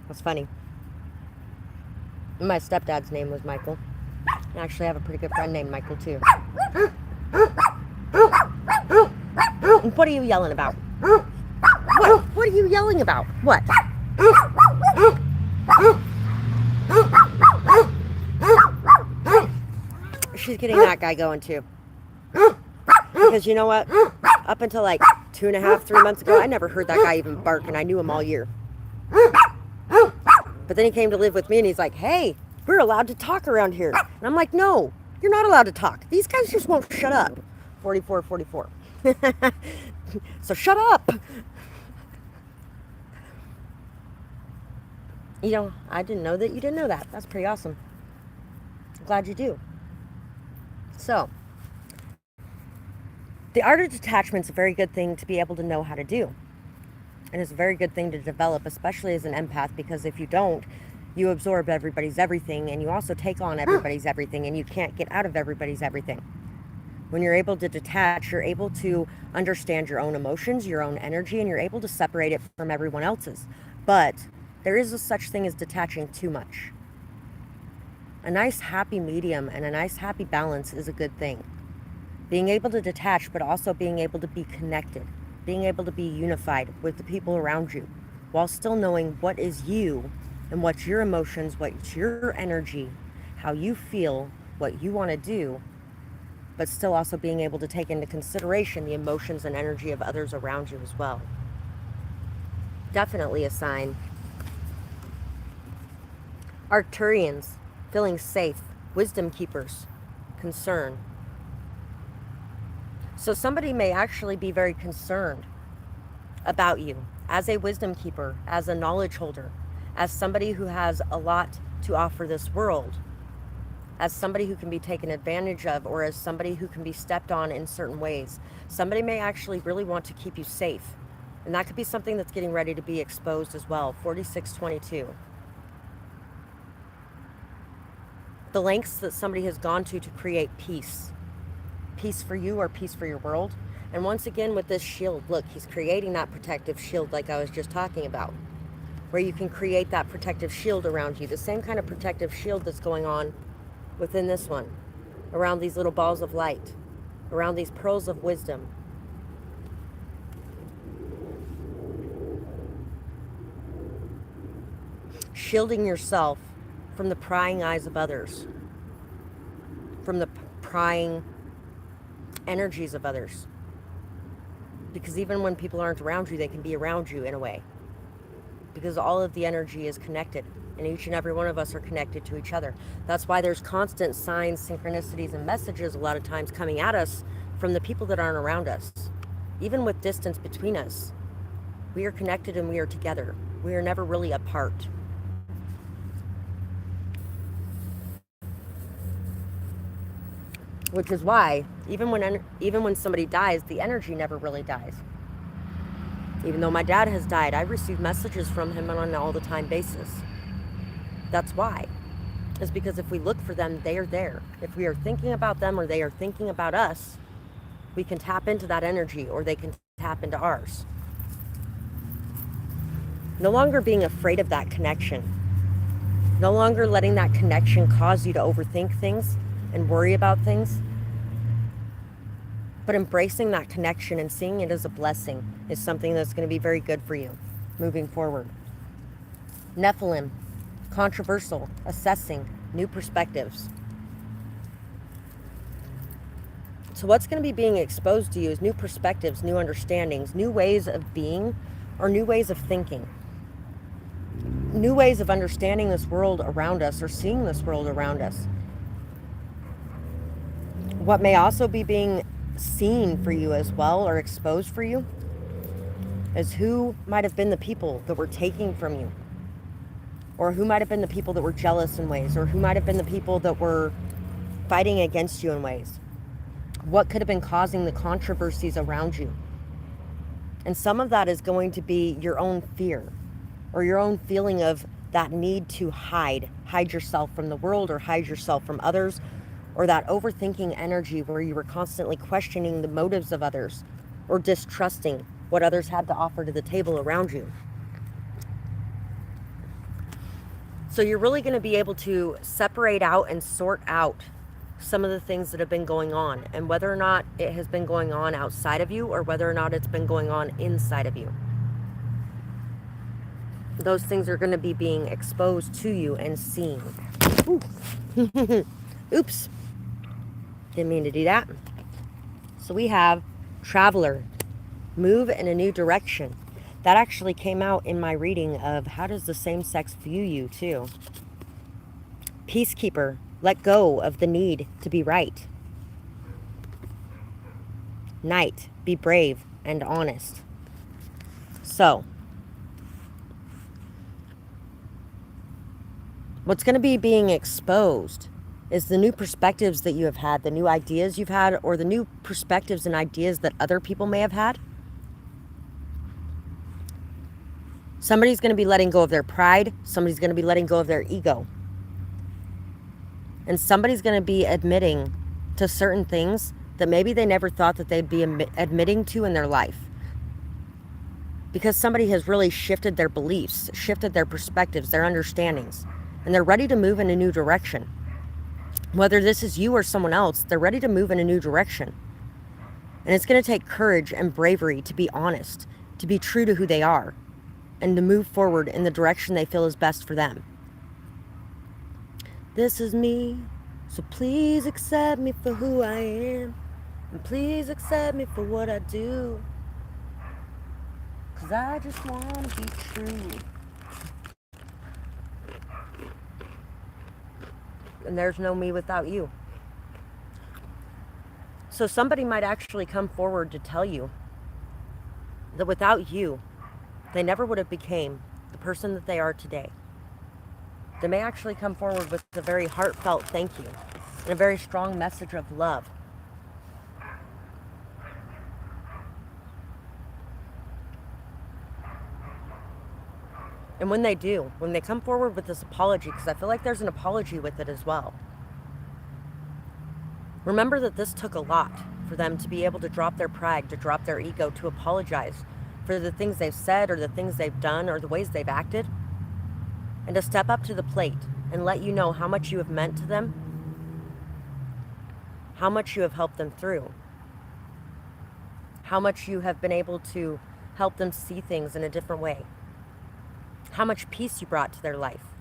That's funny. My stepdad's name was Michael. I actually have a pretty good friend named Michael too. And what are you yelling about? What? What are you yelling about? What? She's getting that guy going too. Because you know what? Up until like 2.5, 3 months ago, I never heard that guy even bark, and I knew him all year. But then he came to live with me, and he's like, hey, we're allowed to talk around here. And I'm like, no, you're not allowed to talk. These guys just won't shut up. 44, 44. So shut up. You know, I didn't know that you didn't know that. That's pretty awesome. I'm glad you do. So, the art of detachment is a very good thing to be able to know how to do. And it's a very good thing to develop, especially as an empath, because if you don't, you absorb everybody's everything, and you also take on everybody's everything, and you can't get out of everybody's everything. When you're able to detach, you're able to understand your own emotions, your own energy, and you're able to separate it from everyone else's. But there is a such thing as detaching too much. A nice happy medium and a nice happy balance is a good thing. Being able to detach, but also being able to be connected, being able to be unified with the people around you, while still knowing what is you and what's your emotions, what's your energy, how you feel, what you want to do, but still also being able to take into consideration the emotions and energy of others around you as well. Definitely a sign. Arcturians, feeling safe, wisdom keepers, concern. So somebody may actually be very concerned about you as a wisdom keeper, as a knowledge holder, as somebody who has a lot to offer this world, as somebody who can be taken advantage of, or as somebody who can be stepped on in certain ways. Somebody may actually really want to keep you safe. And that could be something that's getting ready to be exposed as well. 4622. The lengths that somebody has gone to create peace. Peace for you or peace for your world. And once again with this shield, look, he's creating that protective shield like I was just talking about, where you can create that protective shield around you. The same kind of protective shield that's going on within this one, around these little balls of light, around these pearls of wisdom. Shielding yourself from the prying eyes of others, from the prying energies of others. Because even when people aren't around you, they can be around you in a way. Because all of the energy is connected, and each and every one of us are connected to each other. That's why there's constant signs, synchronicities, and messages a lot of times coming at us from the people that aren't around us. Even with distance between us, we are connected and we are together. We are never really apart. Which is why, even when somebody dies, the energy never really dies. Even though my dad has died, I receive messages from him on an all-the-time basis. That's why. It's because if we look for them, they are there. If we are thinking about them or they are thinking about us, we can tap into that energy or they can tap into ours. No longer being afraid of that connection. No longer letting that connection cause you to overthink things and worry about things. But embracing that connection and seeing it as a blessing is something that's going to be very good for you moving forward. Nephilim, controversial, assessing, new perspectives. So what's going to be being exposed to you is new perspectives, new understandings, new ways of being, or new ways of thinking. New ways of understanding this world around us or seeing this world around us. What may also be being seen for you as well, or exposed for you, is who might have been the people that were taking from you, or who might have been the people that were jealous in ways, or who might have been the people that were fighting against you in ways. What could have been causing the controversies around you? And some of that is going to be your own fear, or your own feeling of that need to hide yourself from the world, or hide yourself from others, or that overthinking energy where you were constantly questioning the motives of others, or distrusting what others had to offer to the table around you. So you're really going to be able to separate out and sort out some of the things that have been going on, and whether or not it has been going on outside of you, or whether or not it's been going on inside of you. Those things are going to be being exposed to you and seen. Oops. Didn't mean to do that. So we have Traveler, move in a new direction. That actually came out in my reading of how does the same sex view you too. Peacekeeper, let go of the need to be right. Knight, be brave and honest. So, what's going to be being exposed is the new perspectives that you have had, the new ideas you've had, or the new perspectives and ideas that other people may have had. Somebody's going to be letting go of their pride. Somebody's going to be letting go of their ego. And somebody's going to be admitting to certain things that maybe they never thought that they'd be admitting to in their life. Because somebody has really shifted their beliefs, shifted their perspectives, their understandings, and they're ready to move in a new direction. Whether this is you or someone else, they're ready to move in a new direction. And it's going to take courage and bravery to be honest, to be true to who they are, and to move forward in the direction they feel is best for them. This is me, so please accept me for who I am, and please accept me for what I do, 'cause I just want to be true. And there's no me without you. So somebody might actually come forward to tell you that without you, they never would have became the person that they are today. They may actually come forward with a very heartfelt thank you and a very strong message of love. And when they do, when they come forward with this apology, because I feel like there's an apology with it as well, remember that this took a lot for them to be able to drop their pride, to drop their ego, to apologize for the things they've said or the things they've done or the ways they've acted, and to step up to the plate and let you know how much you have meant to them, how much you have helped them through, how much you have been able to help them see things in a different way, how much peace you brought to their life.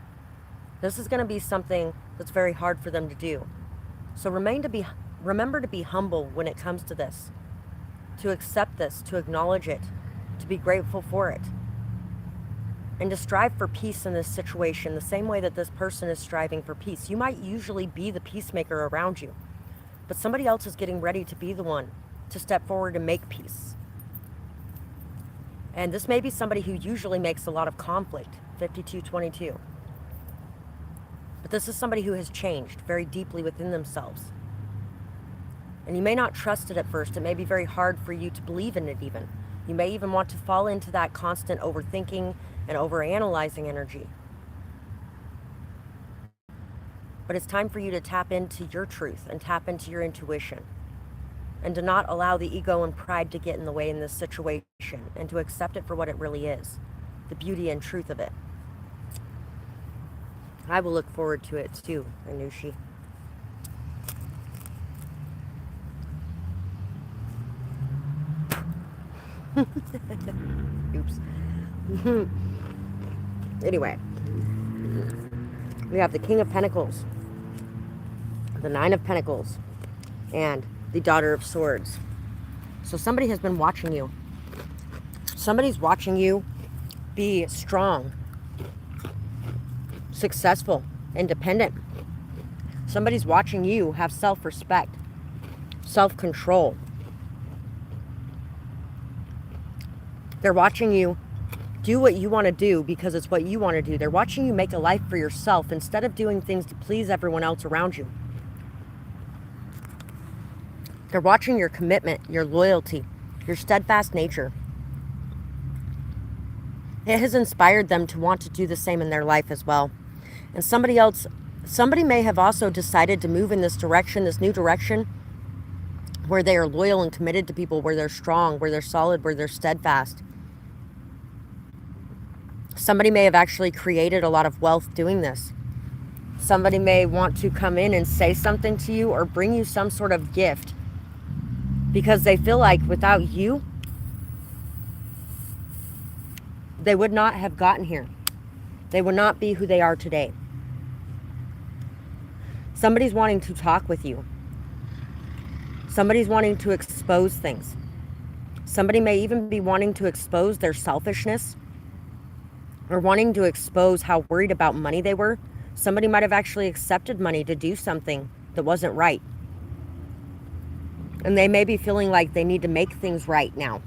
This is going to be something that's very hard for them to do. So remember to be humble when it comes to this, to accept this, to acknowledge it, to be grateful for it, and to strive for peace in this situation the same way that this person is striving for peace. You might usually be the peacemaker around you, but somebody else is getting ready to be the one to step forward and make peace. And this may be somebody who usually makes a lot of conflict, 5222. But this is somebody who has changed very deeply within themselves. And you may not trust it at first. It may be very hard for you to believe in it even. You may even want to fall into that constant overthinking and overanalyzing energy. But it's time for you to tap into your truth and tap into your intuition, and to not allow the ego and pride to get in the way in this situation, and to accept it for what it really is, the beauty and truth of it. I will look forward to it too, Anushi. Oops. Anyway, we have the King of Pentacles, the Nine of Pentacles, and the Daughter of Swords. So somebody has been watching you. Somebody's watching you be strong, successful, independent. Somebody's watching you have self-respect, self-control. They're watching you do what you want to do because it's what you want to do. They're watching you make a life for yourself instead of doing things to please everyone else around you. They're watching your commitment, your loyalty, your steadfast nature. It has inspired them to want to do the same in their life as well. And somebody may have also decided to move in this direction, this new direction, where they are loyal and committed to people, where they're strong, where they're solid, where they're steadfast. Somebody may have actually created a lot of wealth doing this. Somebody may want to come in and say something to you or bring you some sort of gift because they feel like without you, they would not have gotten here. They would not be who they are today. Somebody's wanting to talk with you. Somebody's wanting to expose things. Somebody may even be wanting to expose their selfishness or wanting to expose how worried about money they were. Somebody might have actually accepted money to do something that wasn't right. And they may be feeling like they need to make things right now.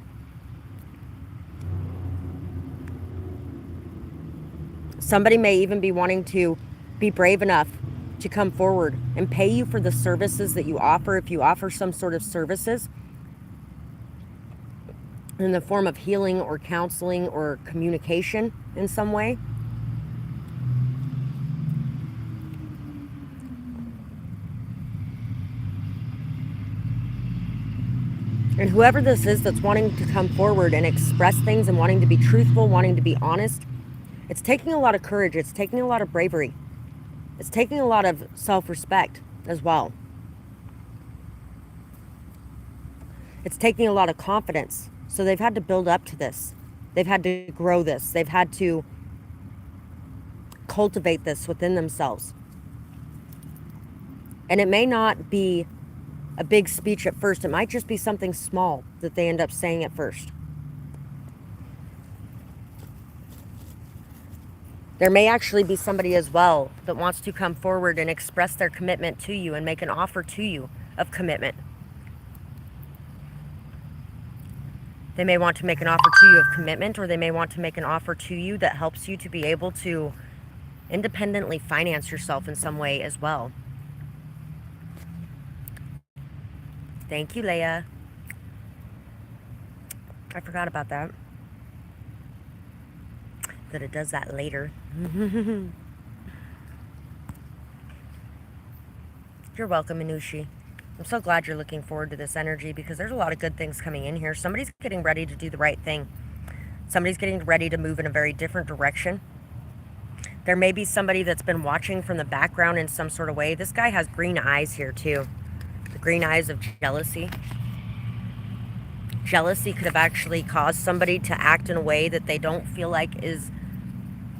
Somebody may even be wanting to be brave enough to come forward and pay you for the services that you offer. If you offer some sort of services, in the form of healing or counseling or communication in some way. And whoever this is that's wanting to come forward and express things and wanting to be truthful, wanting to be honest, it's taking a lot of courage. It's taking a lot of bravery. It's taking a lot of self-respect as well. It's taking a lot of confidence. So they've had to build up to this. They've had to grow this. They've had to cultivate this within themselves. And it may not be a big speech at first. It might just be something small that they end up saying at first. There may actually be somebody as well that wants to come forward and express their commitment to you and make an offer to you of commitment. They may want to make an offer to you of commitment, or they may want to make an offer to you that helps you to be able to independently finance yourself in some way as well. Thank you, Leia. I forgot about that. That it does that later. You're welcome, Inushi. I'm so glad you're looking forward to this energy, because there's a lot of good things coming in here. Somebody's getting ready to do the right thing. Somebody's getting ready to move in a very different direction. There may be somebody that's been watching from the background in some sort of way. This guy has green eyes here too. The green eyes of jealousy. Jealousy could have actually caused somebody to act in a way that they don't feel like is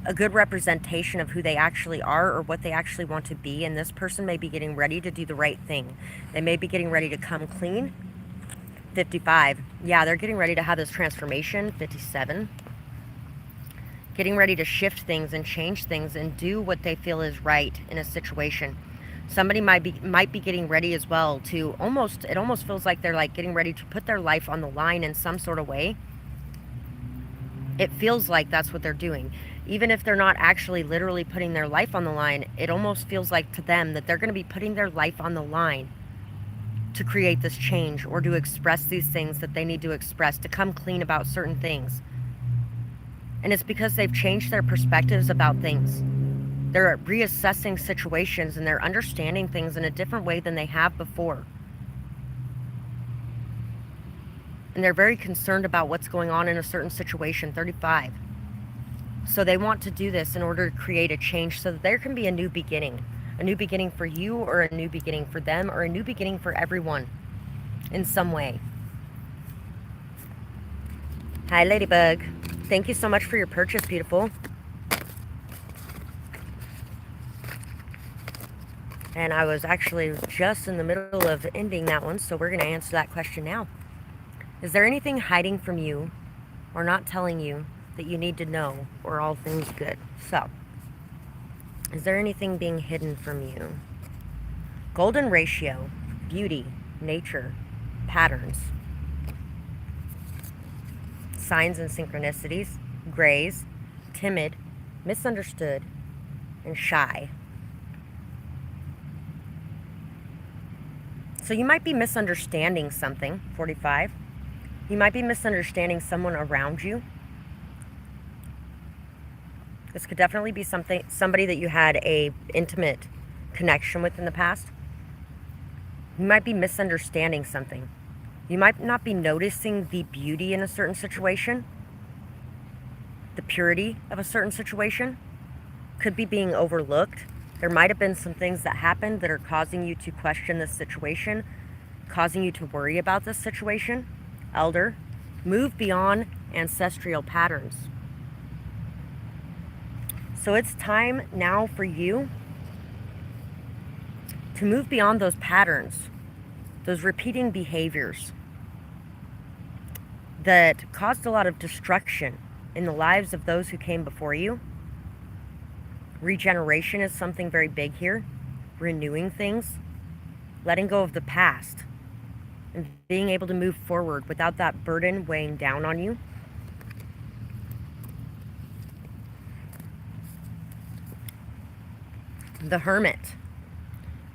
a good representation of who they actually are or what they actually want to be. And this person may be getting ready to do the right thing. They may be getting ready to come clean. 55. Yeah, they're getting ready to have this transformation. 57. Getting ready to shift things and change things and do what they feel is right in a situation. Somebody might be getting ready as well to it almost feels like they're like getting ready to put their life on the line in some sort of way. It feels like that's what they're doing. Even if they're not actually literally putting their life on the line, it almost feels like to them that they're going to be putting their life on the line to create this change or to express these things that they need to express, to come clean about certain things. And it's because they've changed their perspectives about things. They're reassessing situations and they're understanding things in a different way than they have before. And they're very concerned about what's going on in a certain situation. 35. So they want to do this in order to create a change so that there can be a new beginning. A new beginning for you, or a new beginning for them, or a new beginning for everyone in some way. Hi, Ladybug. Thank you so much for your purchase, beautiful. And I was actually just in the middle of ending that one, so we're going to answer that question now. Is there anything hiding from you or not telling you that you need to know, or all things good? So, is there anything being hidden from you? Golden ratio, beauty, nature, patterns, signs and synchronicities, grays, timid, misunderstood, and shy. So you might be misunderstanding something. 45. You might be misunderstanding someone around you. This could definitely be somebody that you had a intimate connection with in the past. You might be misunderstanding something. You might not be noticing the beauty in a certain situation. The purity of a certain situation could be being overlooked. There might have been some things that happened that are causing you to question this situation, causing you to worry about this situation. Elder, move beyond ancestral patterns. So it's time now for you to move beyond those patterns, those repeating behaviors that caused a lot of destruction in the lives of those who came before you. Regeneration is something very big here. Renewing things, letting go of the past, and being able to move forward without that burden weighing down on you. The Hermit.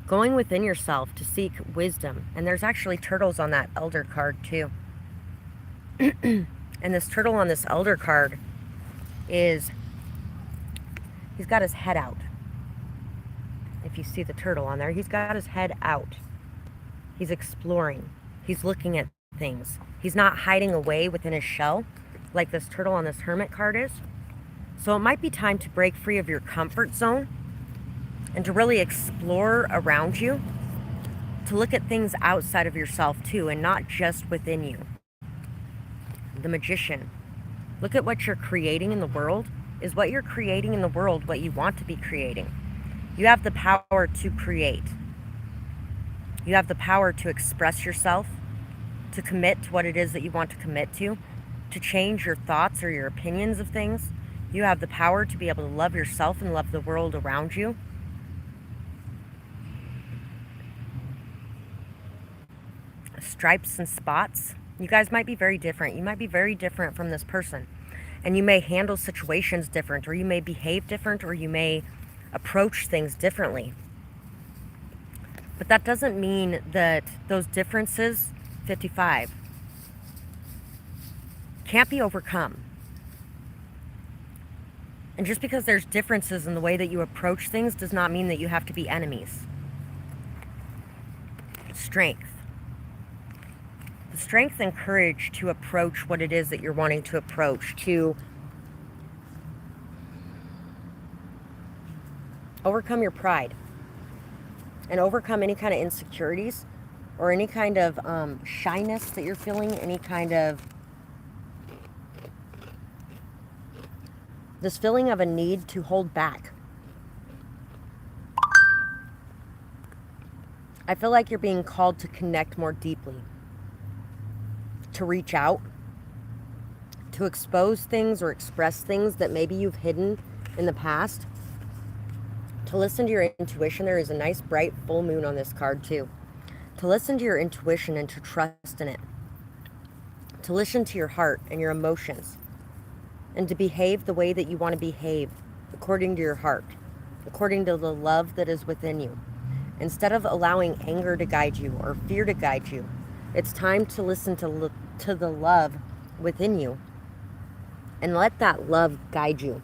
Going within yourself to seek wisdom. And there's actually turtles on that Elder card too. And this turtle on this elder card is, he's got his head out. If you see the turtle on there, he's got his head out. He's exploring. He's looking at things. He's not hiding away within his shell like this turtle on this hermit card is. So it might be time to break free of your comfort zone and to really explore around you, to look at things outside of yourself too, and not just within you. The Magician. Look at what you're creating in the world. Is what you're creating in the world what you want to be creating? You have the power to create. You have the power to express yourself, to commit to what it is that you want to commit to change your thoughts or your opinions of things. You have the power to be able to love yourself and love the world around you. Stripes and spots. You guys might be very different. You might be very different from this person. And you may handle situations different, or you may behave different, or you may approach things differently. But that doesn't mean that those differences, 55, can't be overcome. And just because there's differences in the way that you approach things does not mean that you have to be enemies. Strength. The strength and courage to approach what it is that you're wanting to approach, to overcome your pride and overcome any kind of insecurities or any kind of shyness that you're feeling, any kind of this feeling of a need to hold back. I feel like you're being called to connect more deeply, to reach out, to expose things or express things that maybe you've hidden in the past, to listen to your intuition. There is a nice bright full moon on this card too. To listen to your intuition and to trust in it, to listen to your heart and your emotions, and to behave the way that you want to behave according to your heart, according to the love that is within you. Instead of allowing anger to guide you or fear to guide you, it's time to listen to the love within you and let that love guide you.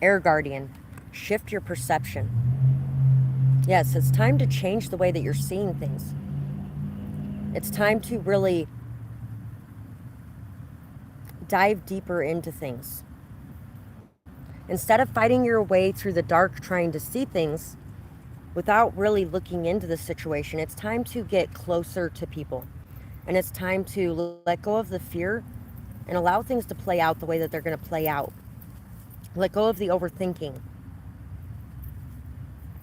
Air Guardian, shift your perception. Yes, it's time to change the way that you're seeing things. It's time to really dive deeper into things. Instead of fighting your way through the dark trying to see things without really looking into the situation, it's time to get closer to people. And it's time to let go of the fear and allow things to play out the way that they're going to play out. Let go of the overthinking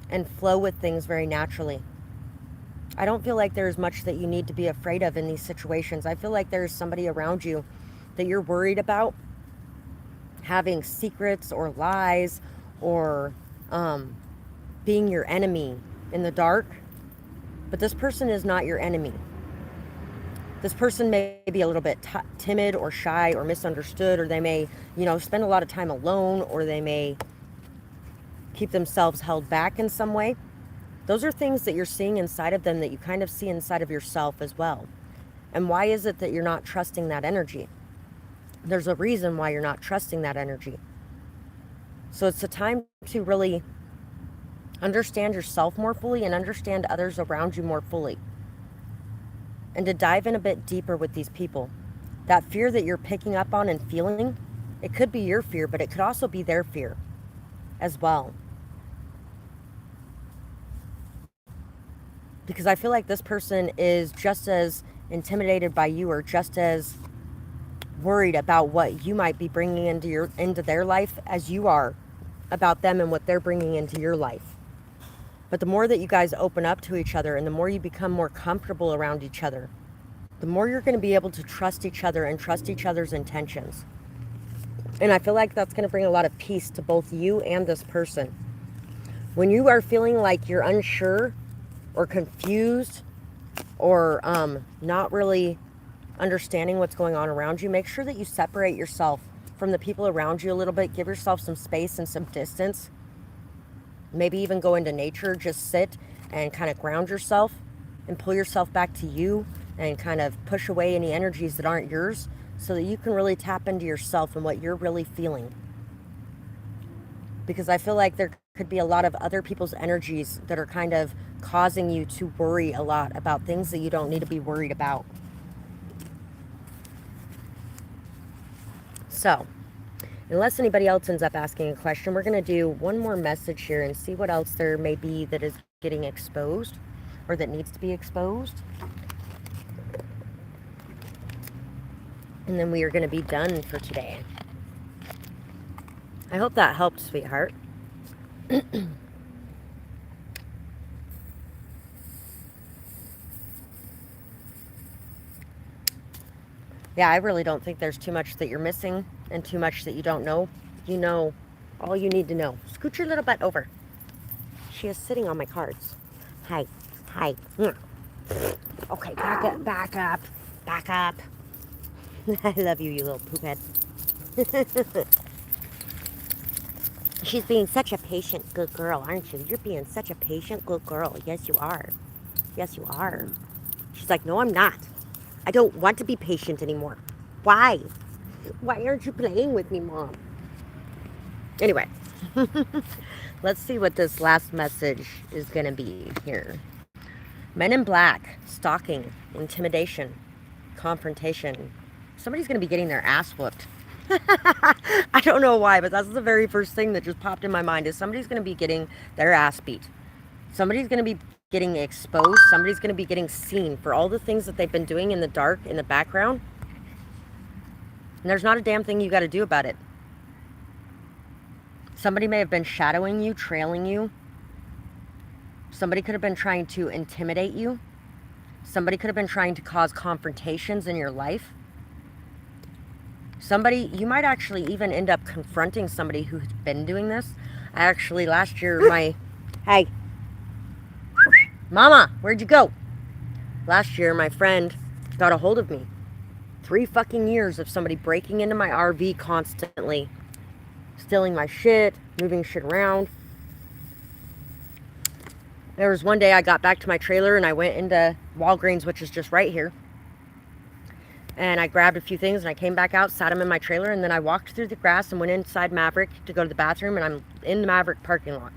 and flow with things very naturally. I don't feel like there's much that you need to be afraid of in these situations. I feel like there's somebody around you that you're worried about having secrets or lies or being your enemy in the dark. But this person is not your enemy. This person may be a little bit timid or shy or misunderstood, or they may, spend a lot of time alone, or they may keep themselves held back in some way. Those are things that you're seeing inside of them that you kind of see inside of yourself as well. And why is it that you're not trusting that energy? There's a reason why you're not trusting that energy. So it's a time to really understand yourself more fully and understand others around you more fully. And to dive in a bit deeper with these people. That fear that you're picking up on and feeling, it could be your fear, but it could also be their fear as well. Because I feel like this person is just as intimidated by you, or just as worried about what you might be bringing into their life as you are about them and what they're bringing into your life. But the more that you guys open up to each other and the more you become more comfortable around each other, the more you're going to be able to trust each other and trust each other's intentions. And I feel like that's going to bring a lot of peace to both you and this person. When you are feeling like you're unsure or confused or not really understanding what's going on around you, make sure that you separate yourself from the people around you a little bit. Give yourself some space and some distance. Maybe even go into nature, just sit and kind of ground yourself and pull yourself back to you and kind of push away any energies that aren't yours so that you can really tap into yourself and what you're really feeling. Because I feel like there could be a lot of other people's energies that are kind of causing you to worry a lot about things that you don't need to be worried about. So, unless anybody else ends up asking a question, we're going to do one more message here and see what else there may be that is getting exposed or that needs to be exposed. And then we are going to be done for today. I hope that helped, sweetheart. Yeah, I really don't think there's too much that you're missing and too much that you don't know. You know all you need to know. Scoot your little butt over. She is sitting on my cards. Hi. Hi. Okay, back up, back up, back up. I love you, you little poop head. She's being such a patient, good girl, aren't you? You're being such a patient, good girl. Yes, you are. Yes, you are. She's like, no, I'm not. I don't want to be patient anymore. Why? Why aren't you playing with me, Mom? Anyway, let's see what this last message is going to be here. Men in black, stalking, intimidation, confrontation. Somebody's going to be getting their ass whooped. I don't know why, but that's the very first thing that just popped in my mind is somebody's going to be getting their ass beat. Somebody's going to be getting exposed. Somebody's going to be getting seen for all the things that they've been doing in the dark, in the background. And there's not a damn thing you got to do about it. Somebody may have been shadowing you, trailing you. Somebody could have been trying to intimidate you. Somebody could have been trying to cause confrontations in your life. Somebody, you might actually even end up confronting somebody who's been doing this. I actually, last year, hey, Mama, where'd you go? Last year, my friend got a hold of me. 3 fucking years of somebody breaking into my RV constantly, stealing my shit, moving shit around. There was one day I got back to my trailer and I went into Walgreens, which is just right here. And I grabbed a few things and I came back out, sat them in my trailer, and then I walked through the grass and went inside Maverick to go to the bathroom, and I'm in the Maverick parking lot.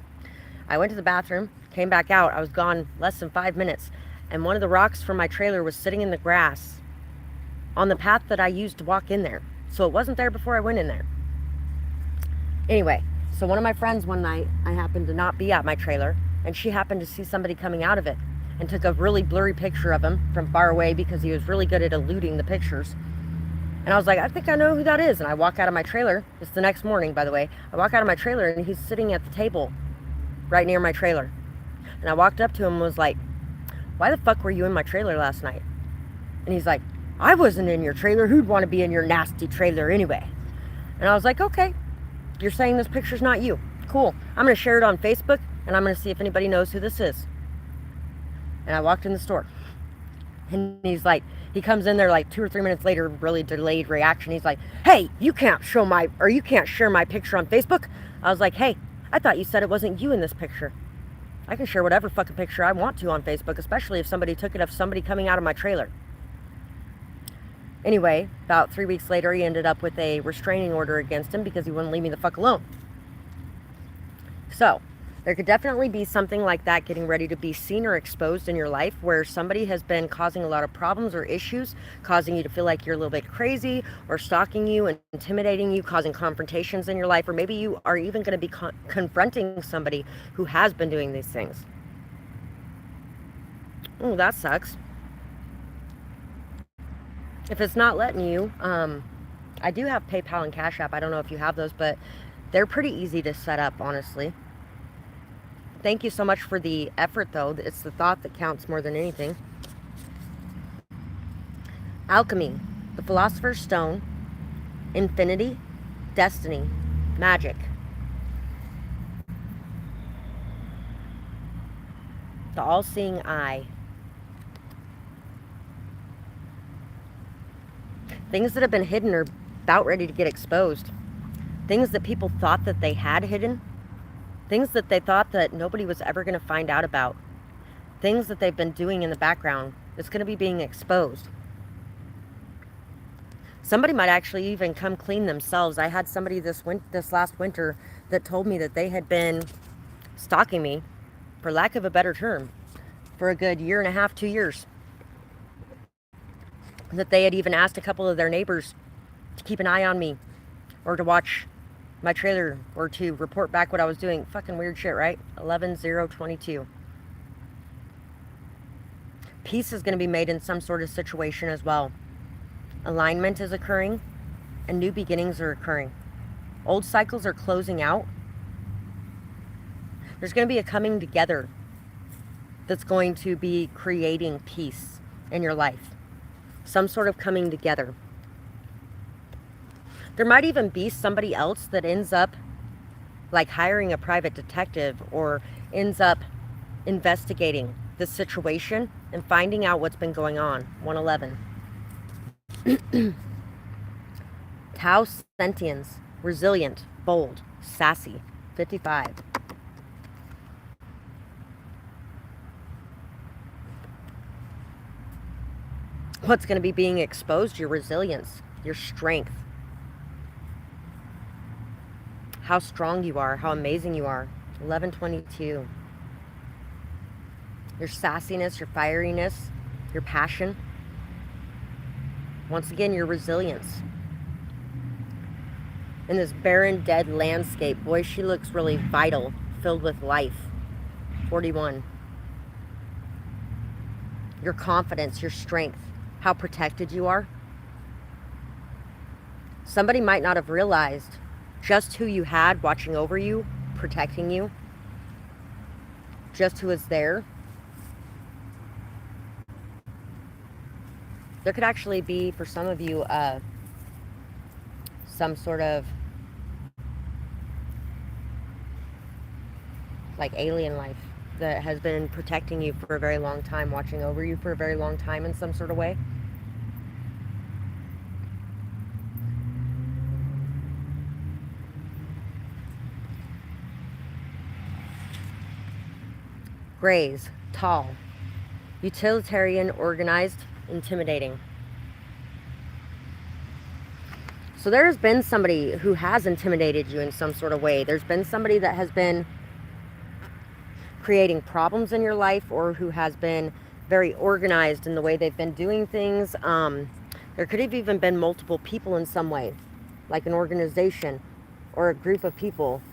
I went to the bathroom, came back out. I was gone less than 5 minutes, and one of the rocks from my trailer was sitting in the grass on the path that I used to walk in there. So it wasn't there before I went in there. Anyway, so one of my friends one night, I happened to not be at my trailer, and she happened to see somebody coming out of it and took a really blurry picture of him from far away because he was really good at eluding the pictures. And I was like, I think I know who that is. And I walk out of my trailer. It's the next morning, by the way. I walk out of my trailer and he's sitting at the table right near my trailer. And I walked up to him and was like, why the fuck were you in my trailer last night? And he's like, I wasn't in your trailer. Who'd want to be in your nasty trailer anyway? And I was like, okay, you're saying this picture's not you. Cool. I'm going to share it on Facebook and I'm going to see if anybody knows who this is. And I walked in the store. And he's like, he comes in there like 2 or 3 minutes later, really delayed reaction. He's like, hey, you can't share my picture on Facebook. I was like, hey, I thought you said it wasn't you in this picture. I can share whatever fucking picture I want to on Facebook, especially if somebody took it of somebody coming out of my trailer. Anyway, about 3 weeks later, he ended up with a restraining order against him because he wouldn't leave me the fuck alone. So, there could definitely be something like that getting ready to be seen or exposed in your life where somebody has been causing a lot of problems or issues, causing you to feel like you're a little bit crazy, or stalking you and intimidating you, causing confrontations in your life, or maybe you are even going to be confronting somebody who has been doing these things. Oh, that sucks. If it's not letting you, I do have PayPal and Cash App. I don't know if you have those, but they're pretty easy to set up, honestly. Thank you so much for the effort, though. It's the thought that counts more than anything. Alchemy, the Philosopher's Stone, Infinity, Destiny, Magic. The All-Seeing Eye. Things that have been hidden are about ready to get exposed. Things that people thought that they had hidden. Things that they thought that nobody was ever going to find out about. Things that they've been doing in the background It's going to be being exposed. Somebody might actually even come clean themselves. I had somebody this last winter that told me that they had been stalking me, for lack of a better term, for a good 1.5 to 2 years. That they had even asked a couple of their neighbors to keep an eye on me, or to watch my trailer, or to report back what I was doing. Fucking weird shit, right? 11/0/22. Peace is going to be made in some sort of situation as well. Alignment is occurring, and new beginnings are occurring. Old cycles are closing out. There's going to be a coming together that's going to be creating peace in your life. Some sort of coming together. There might even be somebody else that ends up like hiring a private detective, or ends up investigating the situation and finding out what's been going on. 111. Tau sentience, resilient, bold, sassy. 55. What's going to be being exposed? Your resilience, your strength. How strong you are, how amazing you are. 11/22. Your sassiness, your fieriness, your passion. Once again, your resilience. In this barren, dead landscape, boy, she looks really vital, filled with life. 41. Your confidence, your strength, how protected you are. Somebody might not have realized just who you had watching over you, protecting you, just who is there. There could actually be, for some of you, some sort of like alien life that has been protecting you for a very long time, watching over you for a very long time in some sort of way. Grays, tall, utilitarian, organized, intimidating. So there's been somebody who has intimidated you in some sort of way. There's been somebody that has been creating problems in your life, or who has been very organized in the way they've been doing things. There could have even been multiple people in some way, like an organization or a group of people.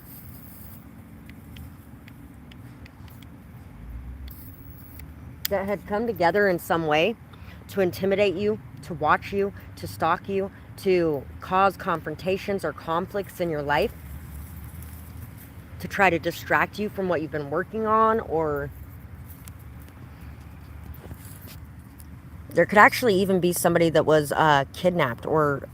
That had come together in some way to intimidate you, to watch you, to stalk you, to cause confrontations or conflicts in your life, to try to distract you from what you've been working on. Or there could actually even be somebody that was kidnapped, or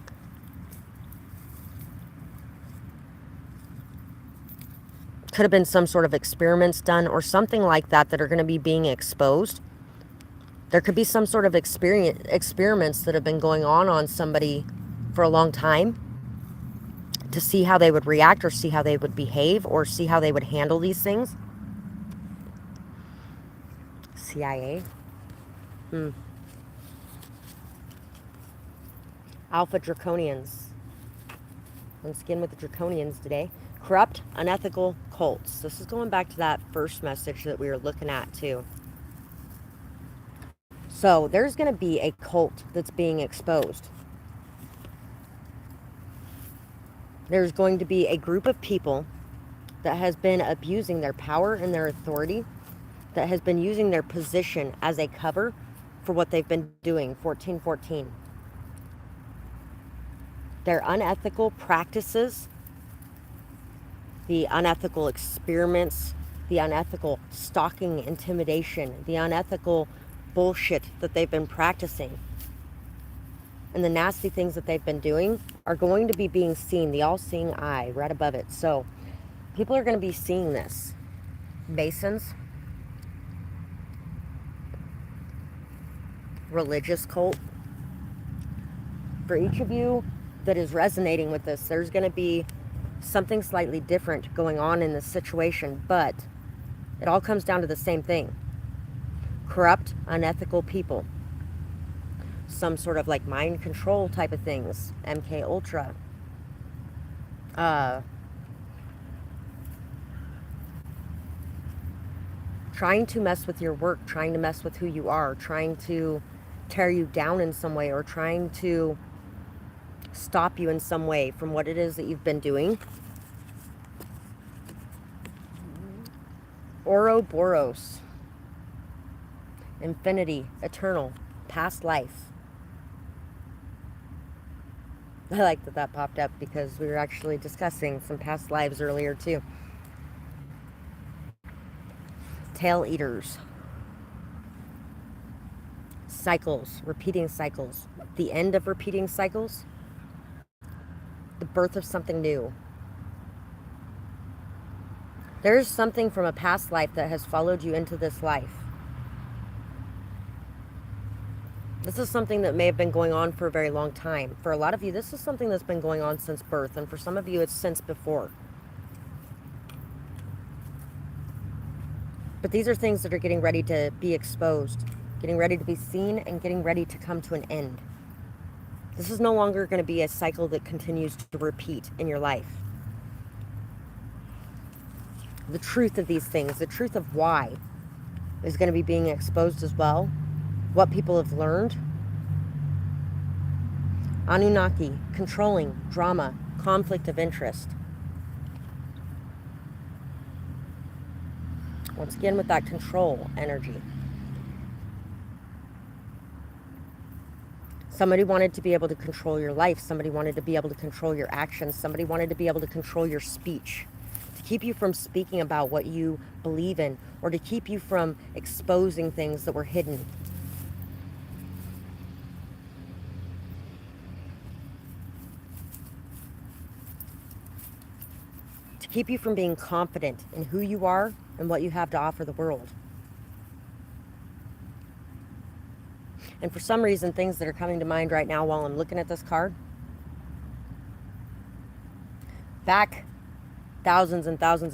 could have been some sort of experiments done or something like that that are going to be being exposed. There could be some sort of experiments that have been going on somebody for a long time, to see how they would react, or see how they would behave, or see how they would handle these things. CIA. Alpha Draconians. Once again with the Draconians today. Corrupt, unethical cults. This is going back to that first message that we were looking at too. So there's going to be a cult that's being exposed. There's going to be a group of people that has been abusing their power and their authority, that has been using their position as a cover for what they've been doing. 1414. Their unethical practices, the unethical experiments, the unethical stalking, intimidation, the unethical bullshit that they've been practicing, and the nasty things that they've been doing are going to be being seen. The all-seeing eye right above it. So people are going to be seeing this. Masons, religious cult. For each of you that is resonating with this, there's going to be something slightly different going on in this situation, but it all comes down to the same thing. Corrupt, unethical people. some sort of like mind control type of things. MK Ultra. Trying to mess with your work, trying to mess with who you are, trying to tear you down in some way, or trying to stop you in some way from what it is that you've been doing. Ouroboros. Infinity, eternal, past life. I like that that popped up because we were actually discussing some past lives earlier too. Tail eaters. Cycles, repeating cycles. The end of repeating cycles. The birth of something new. There's something from a past life that has followed you into this life. This is something that may have been going on for a very long time. For a lot of you, this is something that's been going on since birth, and for some of you, it's since before. But these are things that are getting ready to be exposed, getting ready to be seen, and getting ready to come to an end. This is no longer going to be a cycle that continues to repeat in your life. The truth of these things, the truth of why, is going to be being exposed as well. What people have learned. Anunnaki, controlling, drama, conflict of interest. Once again with that control energy. Somebody wanted to be able to control your life. Somebody wanted to be able to control your actions. Somebody wanted to be able to control your speech. To keep you from speaking about what you believe in, or to keep you from exposing things that were hidden. To keep you from being confident in who you are and what you have to offer the world. And for some reason, things that are coming to mind right now while I'm looking at this card. Back thousands and thousands